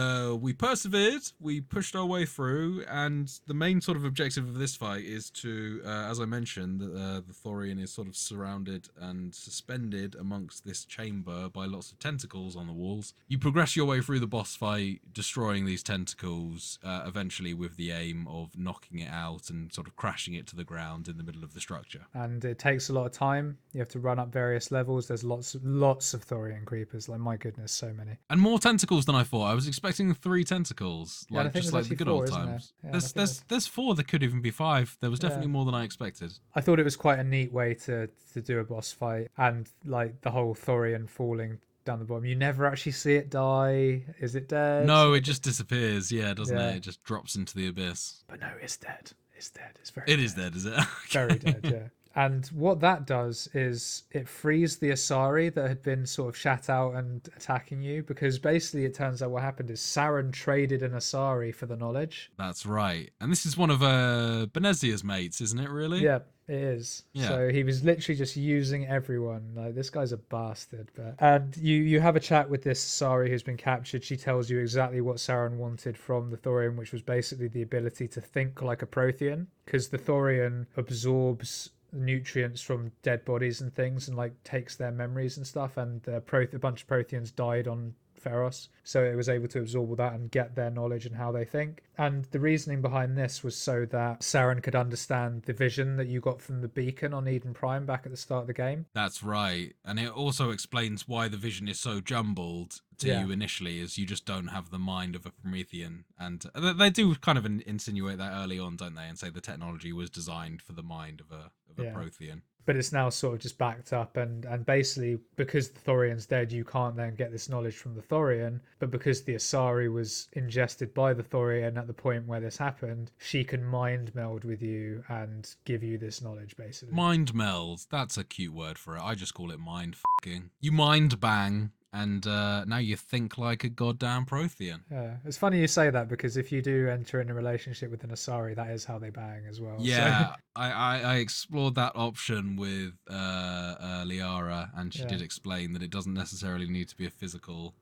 S2: persevered, we pushed our way through, and the main sort of objective of this fight is to, as I mentioned, the Thorian is sort of surrounded and suspended amongst this chamber by lots of tentacles on the walls. You progress your way through the boss fight, destroying these tentacles, eventually with the aim of knocking it out and sort of crashing it to the ground in the middle of the structure.
S1: And it takes a lot of time. You have to run up various levels. There's lots of Thorian creepers. Like, my goodness, so many.
S2: And more tentacles than I thought. I was expecting 3 tentacles,
S1: Yeah, I
S2: like
S1: think
S2: just
S1: there's
S2: like the
S1: actually
S2: good
S1: 4,
S2: old
S1: isn't there?
S2: times.
S1: Yeah, I think
S2: There's 4. There could even be 5. There was definitely
S1: Yeah.
S2: more than I expected.
S1: I thought it was quite a neat way to do a boss fight, and like the whole Thorian falling down the bottom. You never actually see it die. Is it dead?
S2: No, it just disappears. Yeah, doesn't
S1: Yeah.
S2: it? It just drops into the abyss.
S1: But no, it's dead. It's dead. It's very.
S2: It is dead, is it?
S1: Very dead. Yeah. And what that does is it frees the Asari that had been sort of shat out and attacking you, because basically it turns out what happened is Saren traded an Asari for the knowledge.
S2: That's right. And this is one of Benezia's mates, isn't it, really?
S1: Yeah, it is.
S2: Yeah.
S1: So he was literally just using everyone. Like, this guy's a bastard. And you have a chat with this Asari who's been captured. She tells you exactly what Saren wanted from the Thorian, which was basically the ability to think like a Prothean, because the Thorian absorbs nutrients from dead bodies and things and like takes their memories and stuff, and a bunch of Protheans died on Feros, so it was able to absorb all that and get their knowledge and how they think. And the reasoning behind this was so that Saren could understand the vision that you got from the beacon on Eden Prime back at the start of the game.
S2: That's right. And it also explains why the vision is so jumbled to you initially, as you just don't have the mind of a Promethean. And they do kind of insinuate that early on, don't they, and say the technology was designed for the mind of a Prothean.
S1: But it's now sort of just backed up, and basically because the Thorian's dead, you can't then get this knowledge from the Thorian, but because the Asari was ingested by the Thorian at the point where this happened, she can mind meld with you and give you this knowledge, basically.
S2: Mind meld, that's a cute word for it. I just call it mind fucking. You mind bang, and now you think like a goddamn Prothean.
S1: Yeah, it's funny you say that, because if you do enter in a relationship with an Asari, that is how they bang as well.
S2: Yeah, so. I explored that option with Liara, and she did explain that it doesn't necessarily need to be a physical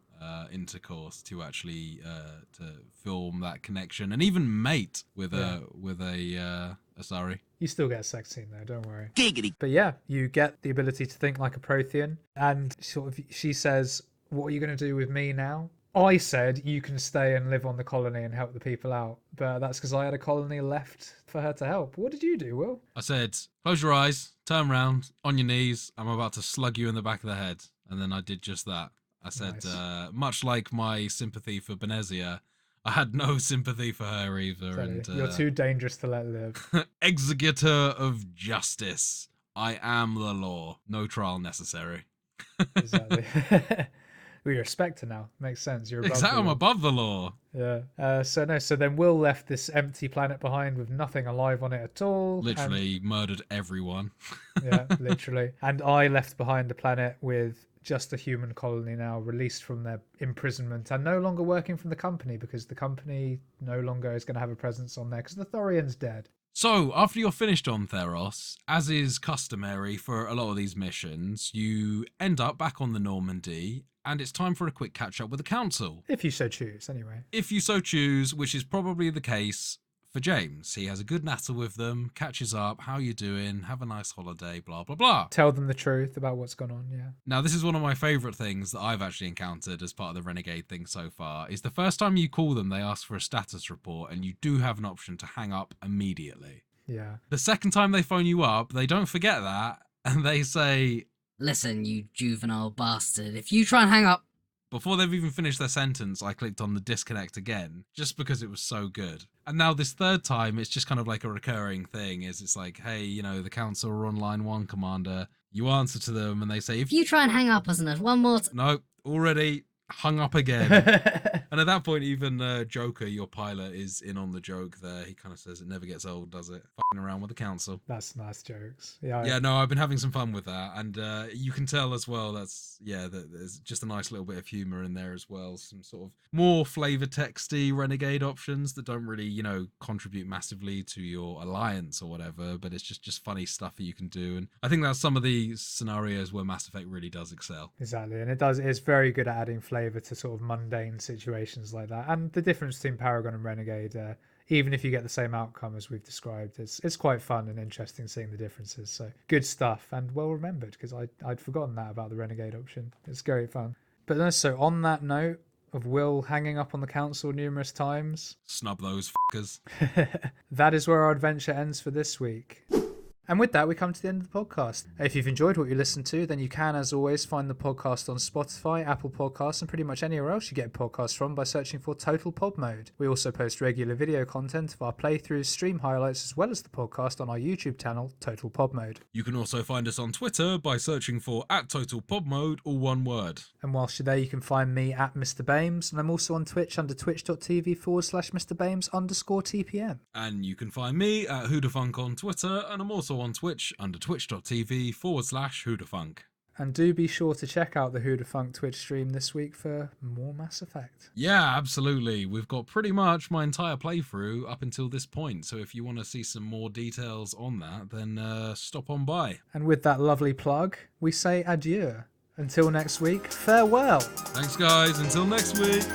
S2: intercourse to actually to film that connection and even mate with a Asari.
S1: You still get a sex scene though, don't worry.
S3: Giggity.
S1: But yeah, you get the ability to think like a Prothean, and sort of she says, "What are you going to do with me now?" I said, "You can stay and live on the colony and help the people out," but that's because I had a colony left for her to help. What did you do, Will?
S2: I said, "Close your eyes, turn round, on your knees. I'm about to slug you in the back of the head," and then I did just that. I said,
S1: Nice.
S2: Much like my sympathy for Benezia, I had no sympathy for her either. And
S1: You're too dangerous to let live.
S2: executor of justice. I am the law. No trial necessary.
S1: Exactly. Well, you're a Spectre now. Makes sense. You're above
S2: Exactly,
S1: the
S2: I'm
S1: law.
S2: above the law.
S1: Yeah. So then Will left this empty planet behind with nothing alive on it at all.
S2: Literally murdered everyone.
S1: Yeah, literally. And I left behind a planet with just a human colony now, released from their imprisonment and no longer working from the company, because the company no longer is going to have a presence on there because the Thorian's dead.
S2: So, after you're finished on Theros, as is customary for a lot of these missions, you end up back on the Normandy, and it's time for a quick catch-up with the Council.
S1: If you so choose, anyway.
S2: If you so choose, which is probably the case for James. He has a good natter with them, catches up, how you doing, have a nice holiday, blah, blah, blah.
S1: Tell them the truth about what's gone on, yeah.
S2: Now, this is one of my favourite things that I've actually encountered as part of the Renegade thing so far, is the first time you call them, they ask for a status report, and you do have an option to hang up immediately.
S1: Yeah.
S2: The second time they phone you up, they don't forget that, and they say,
S6: "Listen, you juvenile bastard, if you try and hang up..."
S2: Before they've even finished their sentence, I clicked on the disconnect again, just because it was so good. And now this third time, it's just kind of like a recurring thing, is it's like, hey, you know, the council are on line 1, Commander. You answer to them, and they say,
S6: "If you try and hang up, isn't it? One more
S2: No, already hung up again." And at that point, even Joker, your pilot, is in on the joke there. He kind of says, it never gets old, does it? Fucking around with the council.
S1: That's nice jokes. Yeah.
S2: Yeah, no, I've been having some fun with that. And you can tell as well, that there's just a nice little bit of humor in there as well. Some sort of more flavor texty renegade options that don't really, you know, contribute massively to your alliance or whatever, but it's just funny stuff that you can do. And I think that's some of the scenarios where Mass Effect really does excel.
S1: Exactly, and it's very good at adding flavour to sort of mundane situations like that. And the difference between Paragon and Renegade, even if you get the same outcome as we've described, it's quite fun and interesting seeing the differences. So good stuff, and well remembered, because I'd forgotten that about the Renegade option. It's great fun. But no, so on that note of Will hanging up on the council numerous times,
S2: Snub those fuckers.
S1: that is where our adventure ends for this week. And with that, we come to the end of the podcast. If you've enjoyed what you listened to, then you can, as always, find the podcast on Spotify, Apple Podcasts, and pretty much anywhere else you get podcasts from by searching for Total Pod Mode. We also post regular video content of our playthroughs, stream highlights, as well as the podcast on our YouTube channel, Total Pod Mode.
S2: You can also find us on Twitter by searching for @TotalPodMode, all one word.
S1: And whilst you're there, you can find me at Mr. Bames, and I'm also on Twitch under twitch.tv/MrBames_TPM.
S2: And you can find me at Whodafunk on Twitter, and I'm also on Twitch under twitch.tv/Whodafunk.
S1: And do be sure to check out the Whodafunk Twitch stream this week for more Mass Effect.
S2: Yeah, absolutely. We've got pretty much my entire playthrough up until this point, so if you want to see some more details on that, then stop on by.
S1: And with that lovely plug, we say adieu. Until next week, farewell.
S2: Thanks, guys. Until next week.